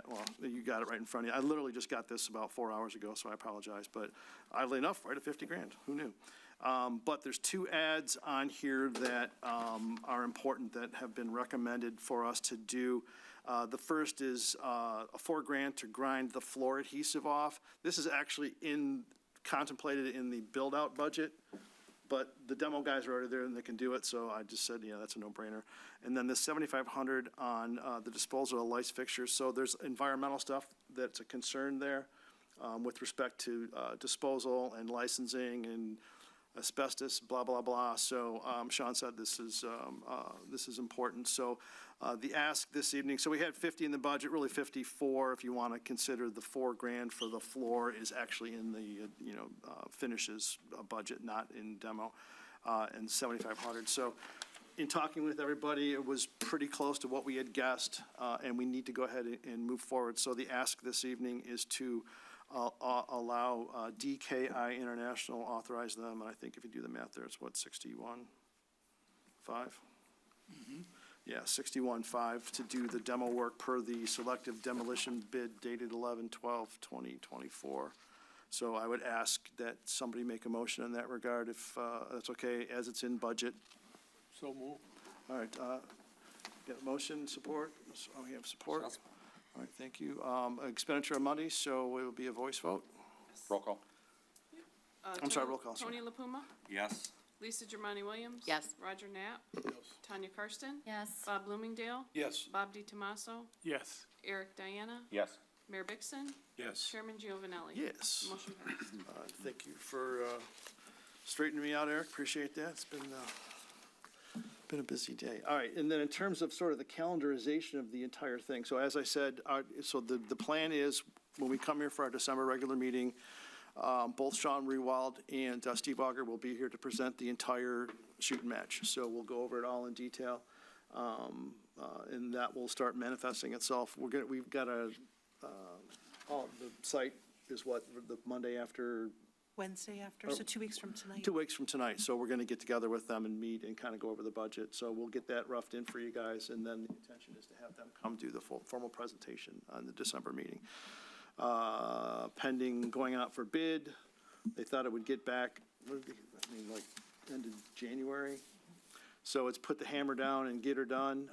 well, you got it right in front of you. I literally just got this about 4 hours ago, so I apologize, but oddly enough, right at 50 grand, who knew? But there's two ads on here that are important that have been recommended for us to do. The first is a $4 grand to grind the floor adhesive off. This is actually contemplated in the build-out budget, but the demo guys are already there and they can do it, so I just said, yeah, that's a no-brainer. And then the $7,500 on the disposal of lights fixtures. So there's environmental stuff that's a concern there with respect to disposal and licensing and asbestos, blah, blah, blah. So Sean said this is important. So the ask this evening, so we had 50 in the budget, really 54 if you want to consider the $4 grand for the floor is actually in the, finishes budget, not in demo, and 7,500. So in talking with everybody, it was pretty close to what we had guessed, and we need to go ahead and move forward. So the ask this evening is to allow DKI International, authorize them, and I think if you do the math there, it's what, 61.5? Yeah, 61.5 to do the demo work per the selective demolition bid dated 11/12/2024. So I would ask that somebody make a motion in that regard, if that's okay, as it's in budget. So move. All right, get a motion, support? Oh, we have support? All right, thank you. Expenditure of money, so it will be a voice vote. Roll call. I'm sorry, roll call, sorry. Tony LaPuma, Yes. Lisa Germani Williams. Yes. Roger Knapp, Yes. Tanya Karsten, Yes. Bob Bloomingdale, Yes. Bob DiTomaso, Yes. Eric Diana, Yes. Mayor Bixson, Yes. Chairman Giovanelli. Yes. Motion passed. Thank you for straightening me out, Eric. Appreciate that. It's been a busy day. All right, and then in terms of sort of the calendarization of the entire thing, so as I said, so the plan is, when we come here for our December regular meeting, both Sean Rewald and Steve Auger will be here to present the entire shooting match. So we'll go over it all in detail, and that will start manifesting itself. We've got the site is what, the Monday after? Wednesday after, so 2 weeks from tonight. 2 weeks from tonight, so we're going to get together with them and meet and kind of go over the budget. So we'll get that roughed in for you guys, and then the intention is to have them come do the formal presentation on the December meeting. Pending going out for bid, they thought it would get back, like end of January. So it's put the hammer down and get her done.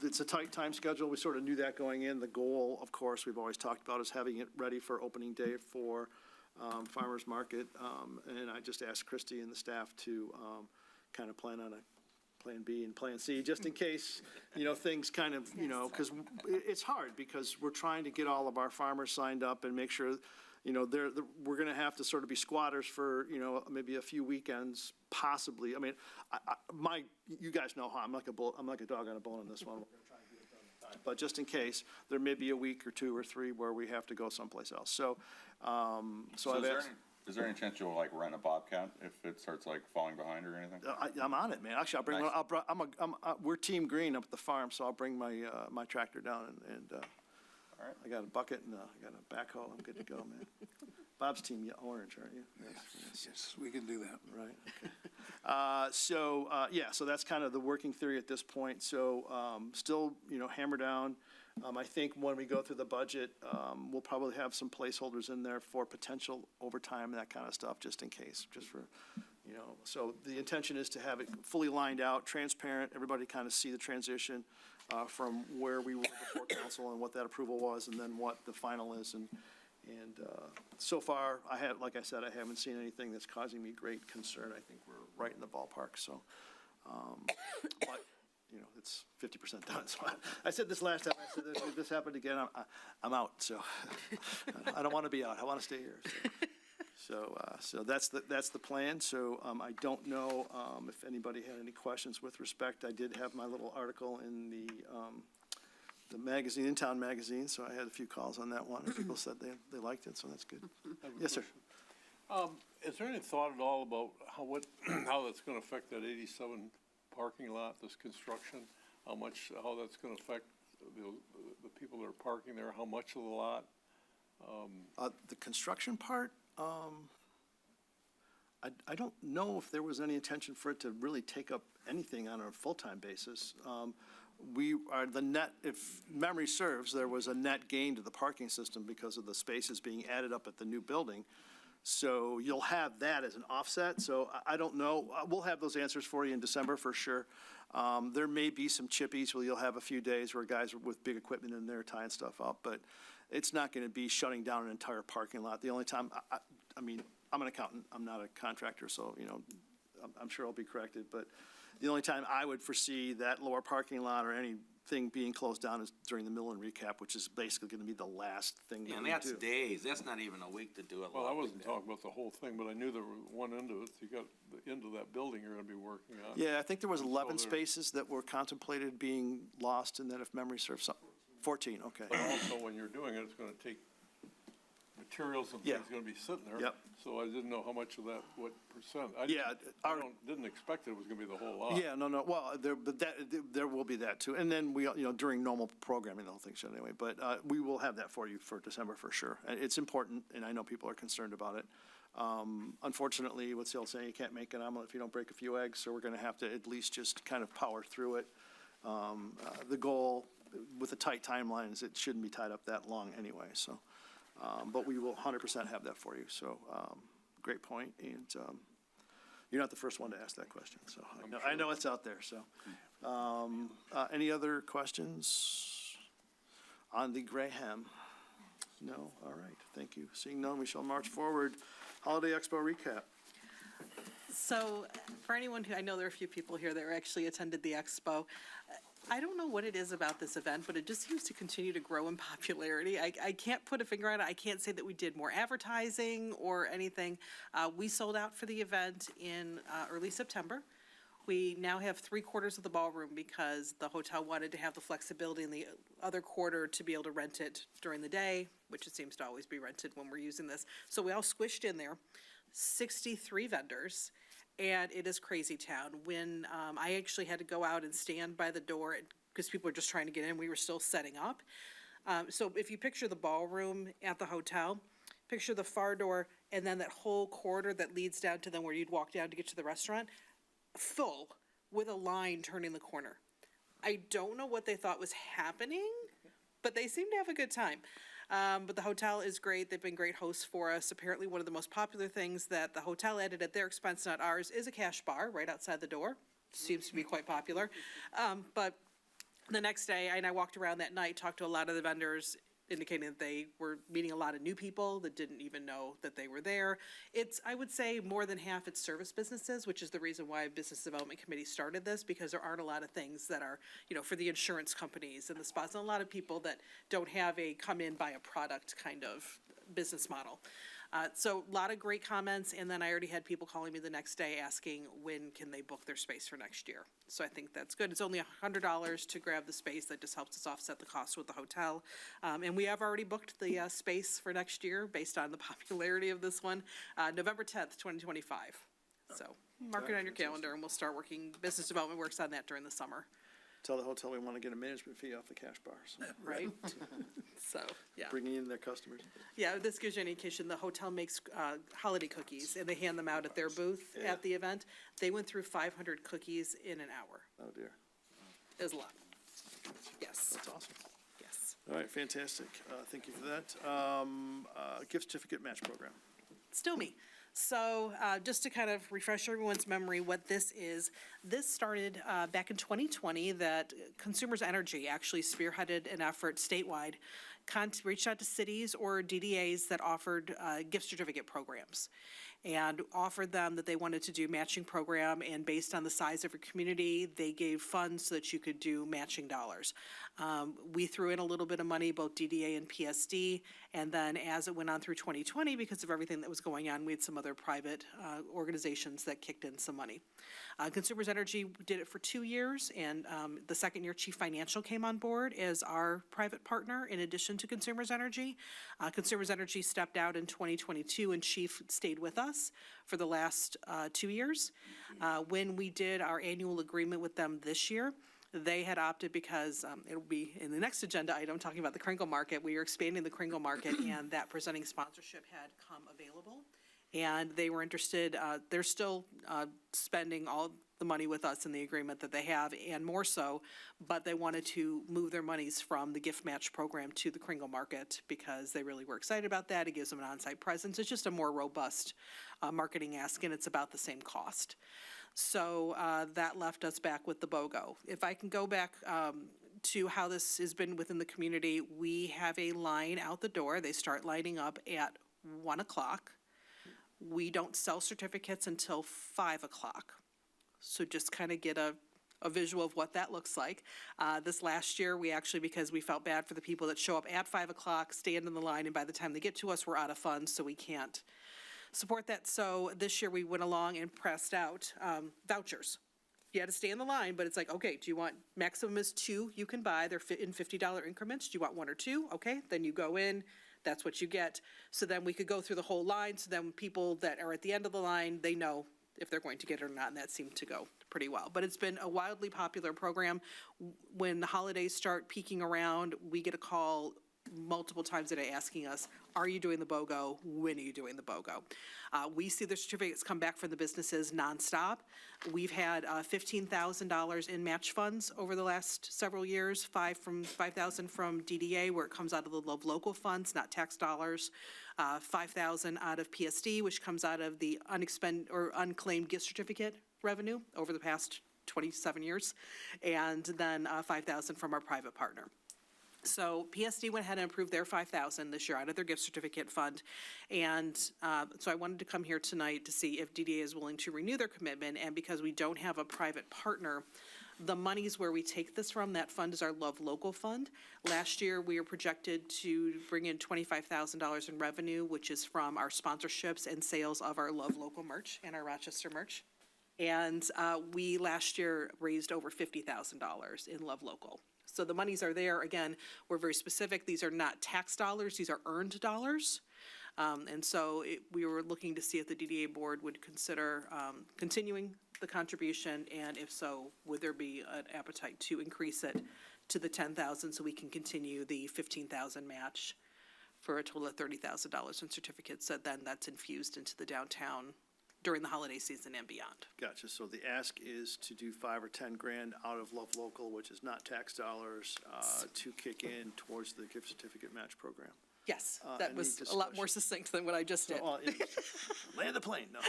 It's a tight time schedule. We sort of knew that going in. The goal, of course, we've always talked about is having it ready for opening day for farmers market. And I just asked Christy and the staff to kind of plan on a plan B and plan C, just in case, things kind of, because it's hard because we're trying to get all of our farmers signed up and make sure, we're going to have to sort of be squatters for, maybe a few weekends, possibly. I mean, you guys know how I'm like a dog on a bone on this one. We're going to try and get it done in time. But just in case, there may be a week or 2 or 3 where we have to go someplace else. So I've asked. Is there any chance you'll like rent a Bobcat if it starts like falling behind or anything? I'm on it, man. Actually, I'll bring. Nice. We're Team Green up at the farm, so I'll bring my tractor down and All right. I got a bucket and I got a backhoe. I'm good to go, man. Bob's team orange, aren't you? Yes, we can do that. Right. Okay. So that's kind of the working theory at this point. So still, hammer down. I think when we go through the budget, we'll probably have some placeholders in there for potential overtime and that kind of stuff, just in case, just for, So the intention is to have it fully lined out, transparent, everybody kind of see the transition from where we were before council and what that approval was, and then what the final is. And so far, like I said, I haven't seen anything that's causing me great concern. I think we're right in the ballpark. So, but you know, it's 50% done. So I said this last time, I said if this happened again, I'm out, so I don't want to be out, I want to stay here, so that's the plan. So I don't know if anybody had any questions with respect. I did have my little article in the magazine, In-Town magazine, so I had a few calls on that one, and people said they liked it, so that's good. Yes, sir. Is there any thought at all about how that's gonna affect that 87 parking lot, this construction? How that's gonna affect the people that are parking there, how much of the lot? The construction part, I don't know if there was any intention for it to really take up anything on a full-time basis. We are the net, if memory serves, there was a net gain to the parking system because of the spaces being added up at the new building. So you'll have that as an offset. So I don't know. We'll have those answers for you in December for sure. There may be some chippies where you'll have a few days where guys with big equipment in there tying stuff up, but it's not going to be shutting down an entire parking lot. The only time, I mean, I'm an accountant. I'm not a contractor, so, you know, I'm sure I'll be corrected. But the only time I would foresee that lower parking lot or anything being closed down is during the mill and recap, which is basically going to be the last thing that And we that's do. days, that's not even a week to do it. Well, I wasn't talking about the whole thing, but I knew there was one end of it. You got the end of that building you're gonna be working on. Yeah, I think there was 11 there- spaces that were contemplated being lost, and then if memory serves, 14, okay. But also, when you're doing it, it's gonna take materials and Yeah. things gonna be sitting there. Yep. So I didn't know how much of that, what percent. Yeah, Didn't expect it was gonna be the whole lot. Yeah, no, well, there will be that too. And then we, you know, during normal programming, the whole thing should anyway. But we will have that for you for December for sure. And it's important, and I know people are concerned about it. Unfortunately, what's the old saying, you can't make an omelet if you don't break a few eggs, so we're going to have to at least just kind of power through it. The goal with a tight timeline is it shouldn't be tied up that long anyway, so. But we will 100% have that for you, so great point. And you're not the first one to ask that question, so I know it's out there, so. Any other questions on the Graham? No? All right, thank you. Seeing none, we shall march forward. Holiday Expo recap. So for anyone who, I know there are a few people here that actually attended the expo. I don't know what it is about this event, but it just seems to continue to grow in popularity. I can't put a finger on it. I can't say that we did more advertising or anything. We sold out for the event in early September. We now have 3/4 of the ballroom because the hotel wanted to have the flexibility in the other quarter to be able to rent it during the day, which it seems to always be rented when we're using this. So we all squished in there, 63 vendors, and it is crazy town. When I actually had to go out and stand by the door because people were just trying to get in, we were still setting up. So if you picture the ballroom at the hotel, picture the far door, and then that whole corridor that leads down to then where you'd walk down to get to the restaurant, full with a line turning the corner. I don't know what they thought was happening, but they seem to have a good time. But the hotel is great. They've been great hosts for us. Apparently one of the most popular things that the hotel added at their expense, not ours, is a cash bar right outside the door. Seems to be quite popular. But the next day, and I walked around that night, talked to a lot of the vendors, indicating that they were meeting a lot of new people that didn't even know that they were there. It's, I would say, more than half it's service businesses, which is the reason why Business Development Committee started this, because there aren't a lot of things that are, you know, for the insurance companies and the spots, and a lot of people that don't have a come in, buy a product kind of business model. So a lot of great comments, and then I already had people calling me the next day asking when can they book their space for next year. So I think that's good. It's only $100 to grab the space. That just helps us offset the cost with the hotel. And we have already booked the space for next year based on the popularity of this one, November 10th, 2025. So mark it on your calendar, and we'll start working, business development works on that during the summer. Tell the hotel we want to get a management fee off the cash bars. Right? So, yeah. Bringing in their customers. Yeah, this gives you an indication. The hotel makes holiday cookies, and they hand them out at their booth at the event. They went through 500 cookies in an hour. Oh, dear. It was a lot. Yes, That's awesome. yes. All right, fantastic. Thank you for that. Gift certificate match program. Still me. So just to kind of refresh everyone's memory what this is, this started back in 2020 that Consumers Energy actually spearheaded an effort statewide, reached out to cities or DDAs that offered gift certificate programs. and offered them that they wanted to do matching program, and based on the size of your community, they gave funds so that you could do matching dollars. We threw in a little bit of money, both DDA and PSD, and then as it went on through 2020, because of everything that was going on, we had some other private organizations that kicked in some money. Consumers Energy did it for 2 years, and the second year, Chief Financial came on board as our private partner in addition to Consumers Energy. Consumers Energy stepped out in 2022, and Chief stayed with us for the last 2 years. When we did our annual agreement with them this year, they had opted, because it'll be in the next agenda item talking about the Kringle market. We are expanding the Kringle market, and that presenting sponsorship had come available. And they were interested, they're still spending all the money with us in the agreement that they have, and more so, but they wanted to move their monies from the gift match program to the Kringle market because they really were excited about that. It gives them an on-site presence. It's just a more robust marketing ask, and it's about the same cost. So that left us back with the BOGO. If I can go back to how this has been within the community, we have a line out the door. They start lining up at 1 o'clock. We don't sell certificates until 5 o'clock. So just kind of get a visual of what that looks like. This last year, we actually, because we felt bad for the people that show up at 5 o'clock, stand in the line, and by the time they get to us, we're out of funds, so we can't support that. So this year, we went along and pressed out vouchers. You had to stay in the line, but it's like, okay, do you want, maximum is 2 you can buy. They're in $50 increments. Do you want 1 or 2? Okay, then you go in. That's what you get. So then we could go through the whole line. So then people that are at the end of the line, they know if they're going to get it or not, and that seemed to go pretty well. But it's been a wildly popular program. When the holidays start peaking around, we get a call multiple times a day asking us, are you doing the BOGO? When are you doing the BOGO? We see the certificates come back from the businesses nonstop. We've had $15,000 in match funds over the last several years, $5,000 from DDA, where it comes out of the Love Local funds, not tax dollars, $5,000 out of PSD, which comes out of the unclaimed gift certificate revenue over the past 27 years, and then $5,000 from our private partner. So PSD went ahead and approved their $5,000 this year out of their gift certificate fund. And so I wanted to come here tonight to see if DDA is willing to renew their commitment. And because we don't have a private partner, the monies where we take this from, that fund is our Love Local fund. Last year, we were projected to bring in $25,000 in revenue, which is from our sponsorships and sales of our Love Local merch and our Rochester merch. And we last year raised over $50,000 in Love Local. So the monies are there. Again, we're very specific. These are not tax dollars. These are earned dollars. And so we were looking to see if the DDA board would consider continuing the contribution, and if so, would there be an appetite to increase it to the $10,000 so we can continue the $15,000 match for a total of $30,000 in certificates, that then that's infused into the downtown during the holiday season and beyond. Gotcha. So the ask is to do 5 or 10 grand out of Love Local, which is not tax dollars, to kick in towards the gift certificate match program. Yes, that was a lot more succinct than what I just did. Land the plane, no.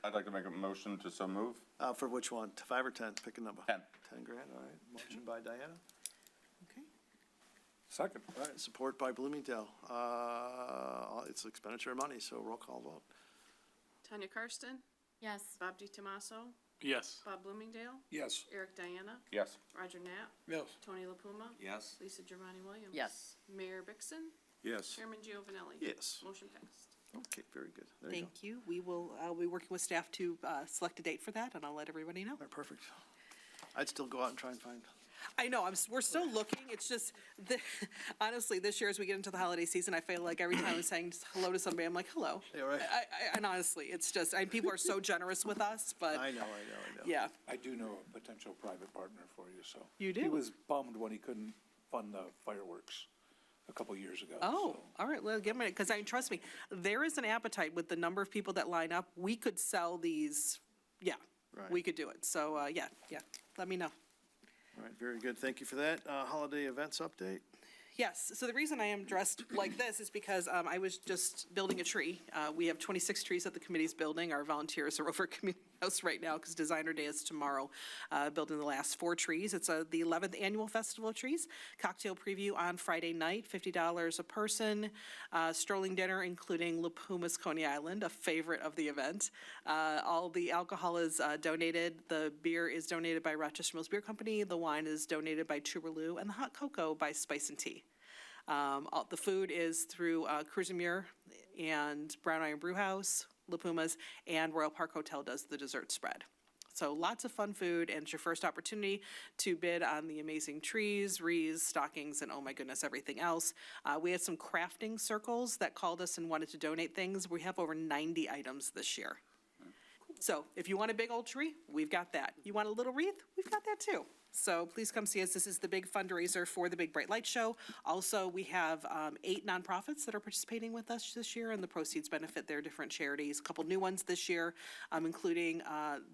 I'd like to make a motion to so move. For which one? 5 or 10? Pick a number. 10. 10 grand, all right. Motion by Diana. Okay. Second. All right, support by Bloomingdale. It's expenditure of money, so roll call vote. Tanya Karsten, Yes. Bob DiTomaso, Yes. Bob Bloomingdale, Yes. Eric Diana, Yes. Roger Knapp, Yes. Tony LaPuma, Yes. Lisa Germani Williams. Yes. Mayor Bixon, Yes. Chairman Giovanelli. Yes. Motion passed. Okay, very good. There you go. Thank you. We will be working with staff to select a date for that, and I'll let everybody know. All right, perfect. I'd still go out and try and find. I know, we're still looking. It's just, honestly, this year as we get into the holiday season, I feel like every time I'm saying hello to somebody, I'm like, hello. Yeah, right. And honestly, it's just, people are so generous with us, but I know. yeah. I do know a potential private partner for you, so. You do? He was bummed when he couldn't fund the fireworks a couple years ago. Oh, so. all right, well, give me, because trust me, there is an appetite with the number of people that line up. We could sell these, yeah, Right. we could do it. So, yeah, let me know. All right, very good. Thank you for that. Holiday events update? Yes, so the reason I am dressed like this is because I was just building a tree. We have 26 trees that the committee's building. Our volunteers are over at Community House right now because Designer Day is tomorrow, building the last 4 trees. It's the 11th Annual Festival of Trees. Cocktail preview on Friday night, $50 a person. Strolling dinner, including La Pumas Coney Island, a favorite of the event. All the alcohol is donated. The beer is donated by Rochester Mills Beer Company. The wine is donated by Tuberloo, and the hot cocoa by Spice and Tea. The food is through Cruisemere and Brown Iron Brew House, La Pumas, and Royal Park Hotel does the dessert spread. So lots of fun food, and it's your first opportunity to bid on the amazing trees, wreaths, stockings, and oh my goodness, everything else. We had some crafting circles that called us and wanted to donate things. We have over 90 items this year. So if you want a big old tree, we've got that. You want a little wreath? We've got that too. So please come see us. This is the big fundraiser for the Big Bright Light Show. Also, we have 8 nonprofits that are participating with us this year, and the proceeds benefit their different charities. A couple new ones this year, including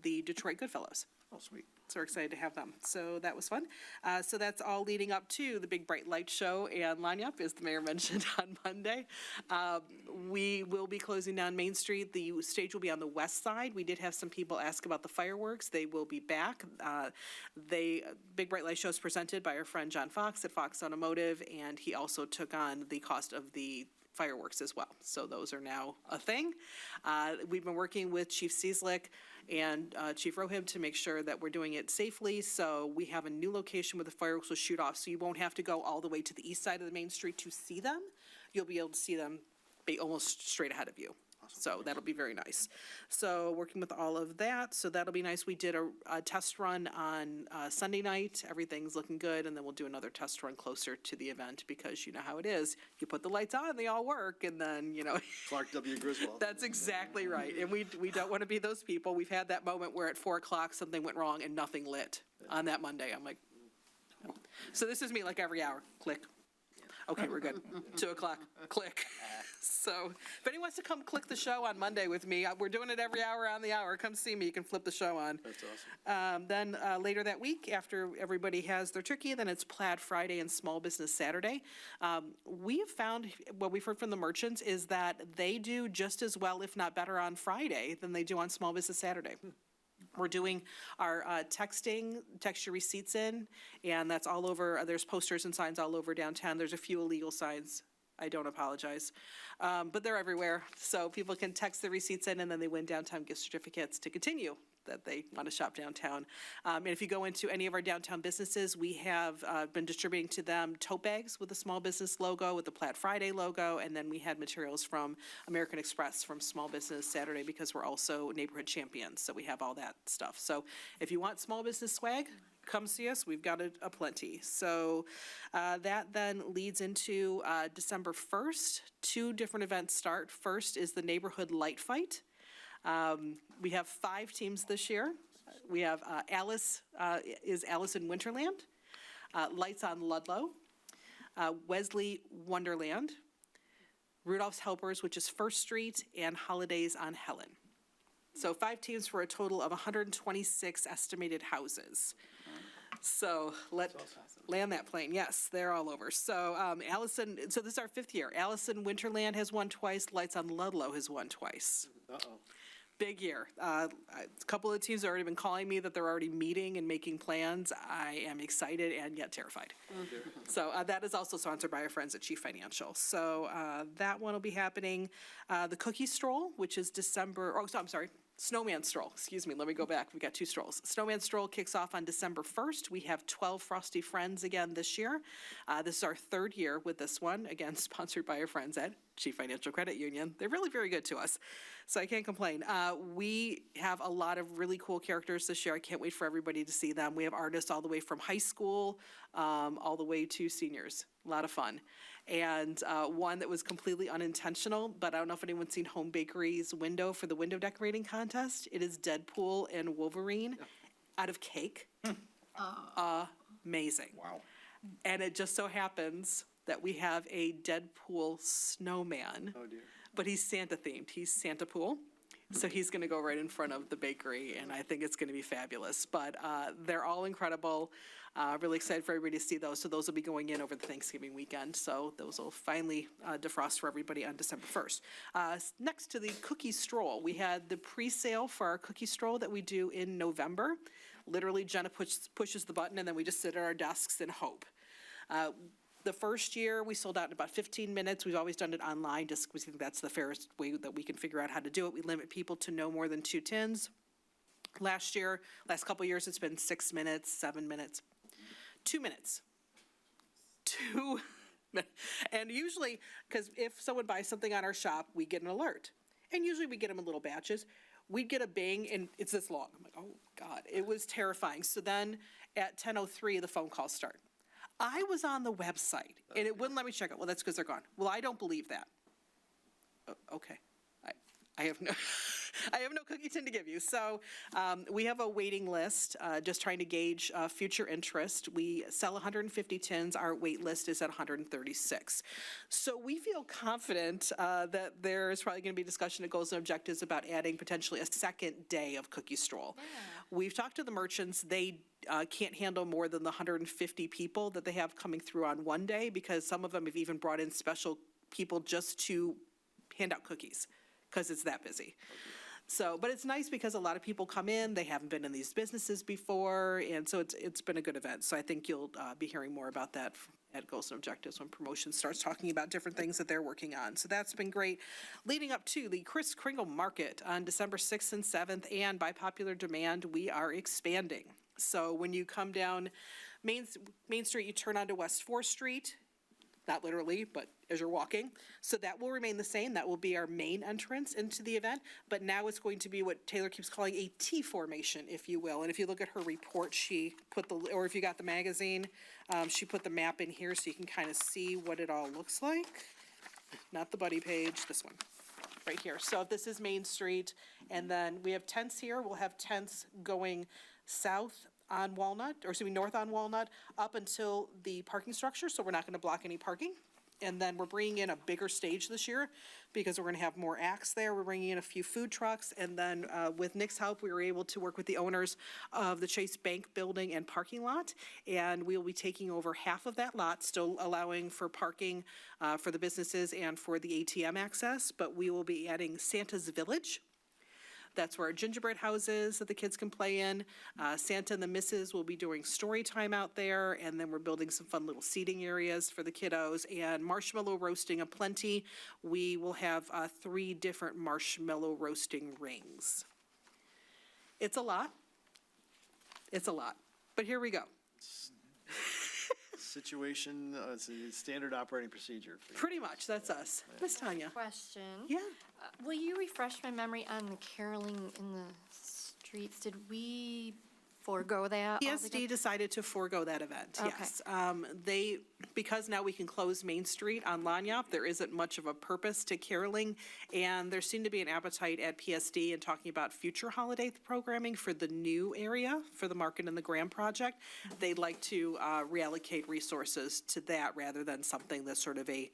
the Detroit Goodfellows. Oh, sweet. So we're excited to have them. So that was fun. So that's all leading up to the Big Bright Light Show and Line Up, as the mayor mentioned, on Monday. We will be closing down Main Street. The stage will be on the west side. We did have some people ask about the fireworks. They will be back. Big Bright Light Show is presented by our friend John Fox at Fox Automotive, and he also took on the cost of the fireworks as well. So those are now a thing. We've been working with Chief Cieslik and Chief Rohib to make sure that we're doing it safely. So we have a new location where the fireworks will shoot off, so you won't have to go all the way to the east side of the main street to see them. You'll be able to see them almost straight ahead of you. So that'll be very nice. So working with all of that, so that'll be nice. We did a test run on Sunday night. Everything's looking good, and then we'll do another test run closer to the event because you know how it is. You put the lights on, they all work, and then, you know. Clark W. Griswold. That's exactly right. And we don't want to be those people. We've had that moment where at 4 o'clock something went wrong and nothing lit on that Monday. I'm like, no. So this is me like every hour. Click. Okay, we're good. 2 o'clock, click. So if anyone wants to come click the show on Monday with me, we're doing it every hour on the hour. Come see me. You can flip the show on. That's awesome. Then later that week, after everybody has their turkey, then it's Plaid Friday and Small Business Saturday. We've found, what we've heard from the merchants is that they do just as well, if not better, on Friday than they do on Small Business Saturday. We're doing our text your receipts in, and that's all over. There's posters and signs all over downtown. There's a few illegal signs. I don't apologize. But they're everywhere. So people can text the receipts in, and then they win downtown gift certificates to continue that they want to shop downtown. And if you go into any of our downtown businesses, we have been distributing to them tote bags with the small business logo, with the Plaid Friday logo, and then we had materials from American Express from Small Business Saturday because we're also neighborhood champions, so we have all that stuff. So if you want small business swag, come see us. We've got a plenty. So that then leads into December 1st. 2 different events start. First is the Neighborhood Light Fight. We have 5 teams this year. We have Alice in Winterland, Lights on Ludlow, Wesley Wonderland, Rudolph's Helpers, which is First Street, and Holidays on Helen. So 5 teams for a total of 126 estimated houses. So land that plane. Yes, they're all over. So so this is our 5th year. Allison Winterland has won twice. Lights on Ludlow has won twice. Uh-oh. Big year. A couple of teams have already been calling me that they're already meeting and making plans. I am excited and yet terrified. So that is also sponsored by our friends at Chief Financial. So that one will be happening. The Cookie Stroll, which is Snowman Stroll, excuse me, let me go back. We got 2 strolls. Snowman Stroll kicks off on December 1st. We have 12 Frosty Friends again this year. This is our 3rd year with this one, again, sponsored by our friends at Chief Financial Credit Union. They're really very good to us, so I can't complain. We have a lot of really cool characters this year. I can't wait for everybody to see them. We have artists all the way from high school, all the way to seniors. A lot of fun. And one that was completely unintentional, but I don't know if anyone's seen Home Bakery's window for the window decorating contest. It is Deadpool and Wolverine out of cake. Amazing. Wow. And it just so happens that we have a Deadpool snowman. Oh, dear. But he's Santa themed. He's Santa Pool. So he's going to go right in front of the bakery, and I think it's going to be fabulous. But they're all incredible. Really excited for everybody to see those. So those will be going in over the Thanksgiving weekend. So those will finally defrost for everybody on December 1st. Next to the cookie stroll, we had the pre-sale for our cookie stroll that we do in November. Literally, Jenna pushes the button, and then we just sit at our desks and hope. The first year, we sold out in about 15 minutes. We've always done it online, just because we think that's the fairest way that we can figure out how to do it. We limit people to no more than 2 tins. Last couple years, it's been 6 minutes, 7 minutes, 2 minutes. 2 minutes. And usually, because if someone buys something on our shop, we get an alert. And usually we get them in little batches. We'd get a bing, and it's this long. I'm like, oh, God. It was terrifying. So then at 10:03, the phone calls start. I was on the website, and it wouldn't let me check it. Well, that's because they're gone. Well, I don't believe that. Okay. I have no, I have no cookie tin to give you. So we have a waiting list, just trying to gauge future interest. We sell 150 tins. Our wait list is at 136. So we feel confident that there's probably going to be discussion at Goals and Objectives about adding potentially a second day of cookie stroll. Yeah. We've talked to the merchants. They can't handle more than the 150 people that they have coming through on one day, because some of them have even brought in special people just to hand out cookies, because it's that busy. So, but it's nice because a lot of people come in, they haven't been in these businesses before, and so it's been a good event. So I think you'll be hearing more about that at Goals and Objectives when promotion starts talking about different things that they're working on. So that's been great. Leading up to the Kris Kringle Market on December 6th and 7th, and by popular demand, we are expanding. So when you come down Main Street, you turn onto West 4th Street. Not literally, but as you're walking. So that will remain the same. That will be our main entrance into the event. But now it's going to be what Taylor keeps calling a T formation, if you will. And if you look at her report, she put or if you got the magazine, she put the map in here so you can kind of see what it all looks like. Not the buddy page, this one, right here. So this is Main Street. And then we have tents here. We'll have tents going south on Walnut, or excuse me, north on Walnut, up until the parking structure, so we're not going to block any parking. And then we're bringing in a bigger stage this year because we're going to have more acts there. We're bringing in a few food trucks, and then with Nick's help, we were able to work with the owners of the Chase Bank building and parking lot, and we will be taking over half of that lot, still allowing for parking for the businesses and for the ATM access, but we will be adding Santa's Village. That's where our gingerbread house is that the kids can play in. Santa and the Misses will be doing story time out there, and then we're building some fun little seating areas for the kiddos, and marshmallow roasting aplenty. We will have 3 different marshmallow roasting rings. It's a lot. It's a lot. But here we go. Situation, it's a standard operating procedure. Pretty much, that's us. Miss Tanya? Question. Yeah. Will you refresh my memory on the caroling in the streets? Did we forego that? PSD decided to forego that event, Okay. yes. Because now we can close Main Street on Lanyap, there isn't much of a purpose to caroling, and there seemed to be an appetite at PSD in talking about future holiday programming for the new area, for the Market and the Graham project. They'd like to reallocate resources to that rather than something that's sort of a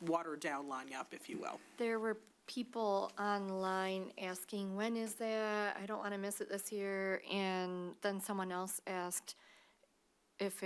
watered-down Lanyap, if you will. There were people online asking, when is that? I don't want to miss it this year. And then someone else asked if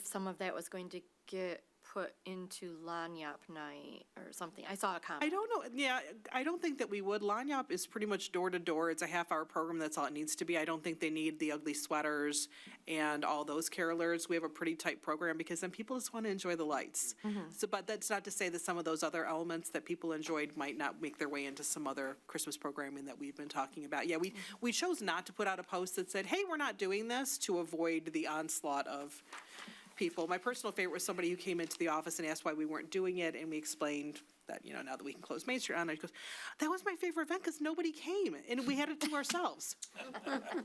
some of that was going to get put into Lanyap night or something. I saw a comment. I don't know. Yeah, I don't think that we would. Lanyap is pretty much door to door. It's a half-hour program. That's all it needs to be. I don't think they need the ugly sweaters and all those carolers. We have a pretty tight program because then people just want to enjoy the lights. So, but that's not to say that some of those other elements that people enjoyed might not make their way into some other Christmas programming that we've been talking about. Yeah, we chose not to put out a post that said, hey, we're not doing this, to avoid the onslaught of people. My personal favorite was somebody who came into the office and asked why we weren't doing it, and we explained that, now that we can close Main Street on, it goes, that was my favorite event because nobody came, and we had it to ourselves.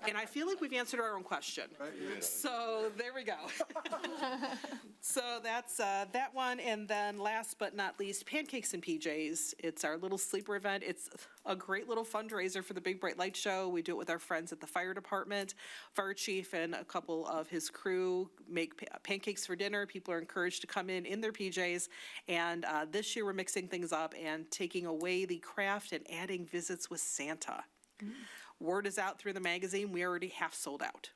And I feel like we've answered our own question. So there we go. So that's that one, and then last but not least, Pancakes and PJs. It's our little sleeper event. It's a great little fundraiser for the Big Bright Light Show. We do it with our friends at the fire department. Fire chief and a couple of his crew make pancakes for dinner. People are encouraged to come in their PJs. And this year we're mixing things up and taking away the craft and adding visits with Santa. Word is out through the magazine. We already half sold out.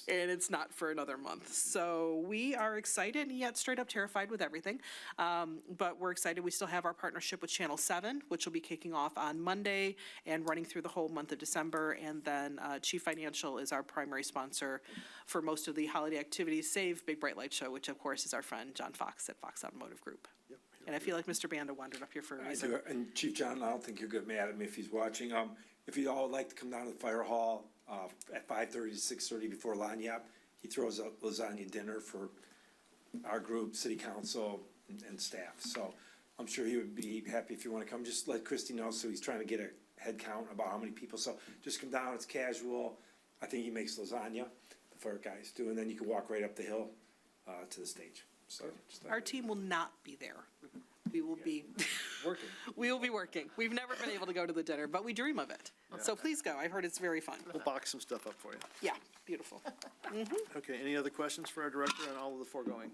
And it's not for another month. So we are excited, yet straight up terrified with everything. But we're excited. We still have our partnership with Channel 7, which will be kicking off on Monday and running through the whole month of December. And then Chief Financial is our primary sponsor for most of the holiday activities, save Big Bright Light Show, which of course is our friend John Fox at Fox Automotive Group. Yep. And I feel like Mr. Banda wandered up here for a reason. And Chief John, I don't think you're good mad at me if he's watching. If you all would like to come down to the fire hall, at 5:30 to 6:30 before Lanyap, he throws a lasagna dinner for our group, city council, and staff. So I'm sure he would be happy if you want to come. Just let Christie know, so he's trying to get a head count about how many people. So just come down, it's casual. I think he makes lasagna, the fire guys do, and then you can walk right up the hill to the stage. So Our team will not be there. We will be Working. we will be working. We've never been able to go to the dinner, but we dream of it. So please go. I've heard it's very fun. We'll box some stuff up for you. Yeah, beautiful. Okay, any other questions for our director on all of the foregoing?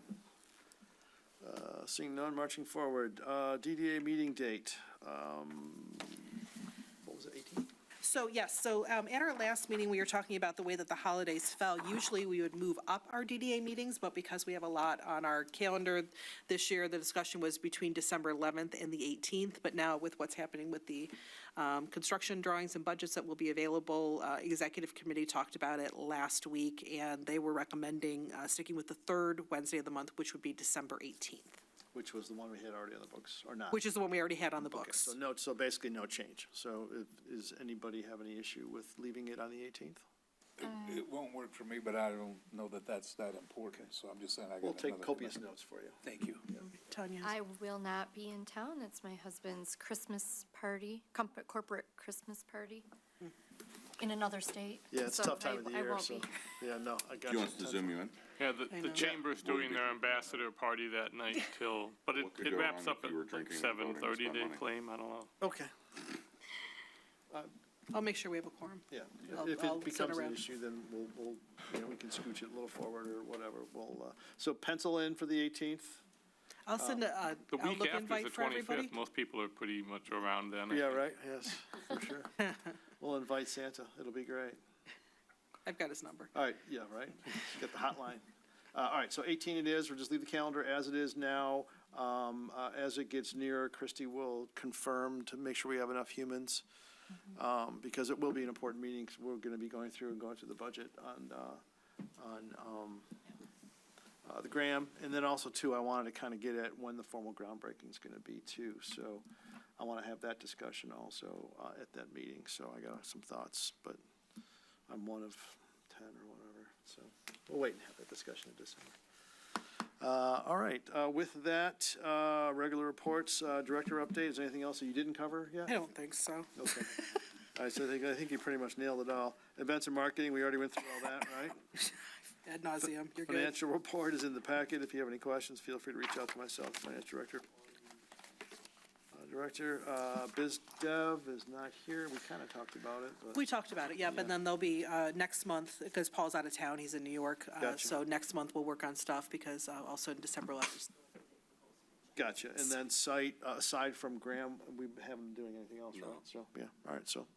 Seeing none, marching forward. DDA meeting date. What was it, 18th? So, yes, at our last meeting, we were talking about the way that the holidays fell. Usually, we would move up our DDA meetings, but because we have a lot on our calendar this year, the discussion was between December 11th and the 18th. But now with what's happening with the construction drawings and budgets that will be available, Executive Committee talked about it last week, and they were recommending sticking with the third Wednesday of the month, which would be December 18th. Which was the one we had already on the books, or not? Which is the one we already had on the Okay, books. so basically no change. So does anybody have any issue with leaving it on the 18th? It won't work for me, but I don't know that that's that important, so I'm just saying I got We'll another take copious commitment. notes for you. Thank you. Tanya? I will not be in town. It's my husband's Christmas party, corporate Christmas party in another state. Yeah, it's a So tough time of the I year, won't so, be. yeah, no, I got He you. wants to zoom you in. Yeah, I the know. chamber's doing their ambassador party that night till, but What could it go wraps wrong up if at you were like drinking and voting and 7:30, spend they money? claim, I don't know. Okay, I'll make sure we have a quorum. yeah. I'll If sit it becomes an around. issue, then we'll, we can scooch it a little forward or whatever. So pencil in for the 18th. I'll send a The week Outlook after is invite the for everybody. 25th, most people are pretty much around then. I Yeah, think. right, yes, for sure. We'll invite Santa. It'll be great. I've got his number. All right, yeah, right. Get the hotline. All right, so 18 it is. We'll just leave the calendar as it is now. As it gets nearer, Christie will confirm to make sure we have enough humans. Because it will be an important meeting, because we're going to be going through the budget on the Graham. And then also, too, I wanted to kind of get at when the formal groundbreaking is going to be, too. So I want to have that discussion also at that meeting. So I got some thoughts, but I'm one of 10 or whatever. So we'll wait and have that discussion in December. All right, with that, regular reports, director update, is there anything else that you didn't cover yet? I don't think so. Okay. All right, so I think you pretty much nailed it all. Events and marketing, we already went through all that, right? Ad nauseum, you're good. Financial report is in the packet. If you have any questions, feel free to reach out to myself, finance director. Director, Biz Dev is not here. We kind of talked about it, but. We talked about it, yeah, but then there'll be next month, because Paul's out of town, he's in New York. Gotcha. So next month we'll work on stuff, because also in December, Gotcha. And then site, aside from Graham, we haven't been doing anything else, right? So, yeah, all right, so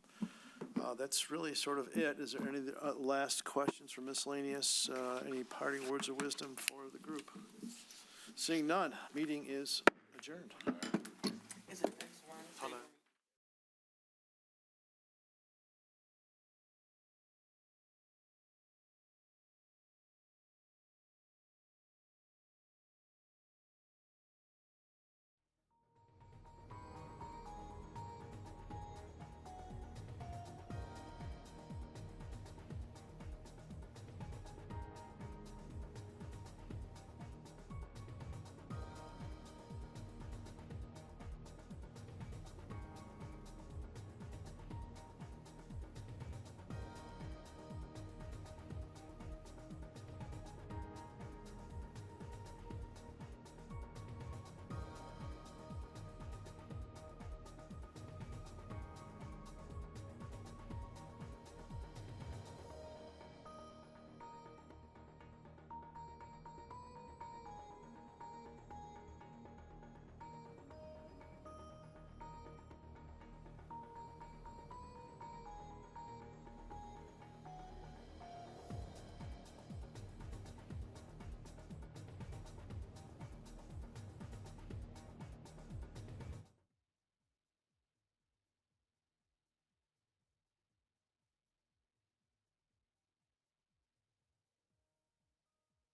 that's really sort of it. Is there any last questions for miscellaneous, any parting words of wisdom for the group? Seeing none, meeting is adjourned.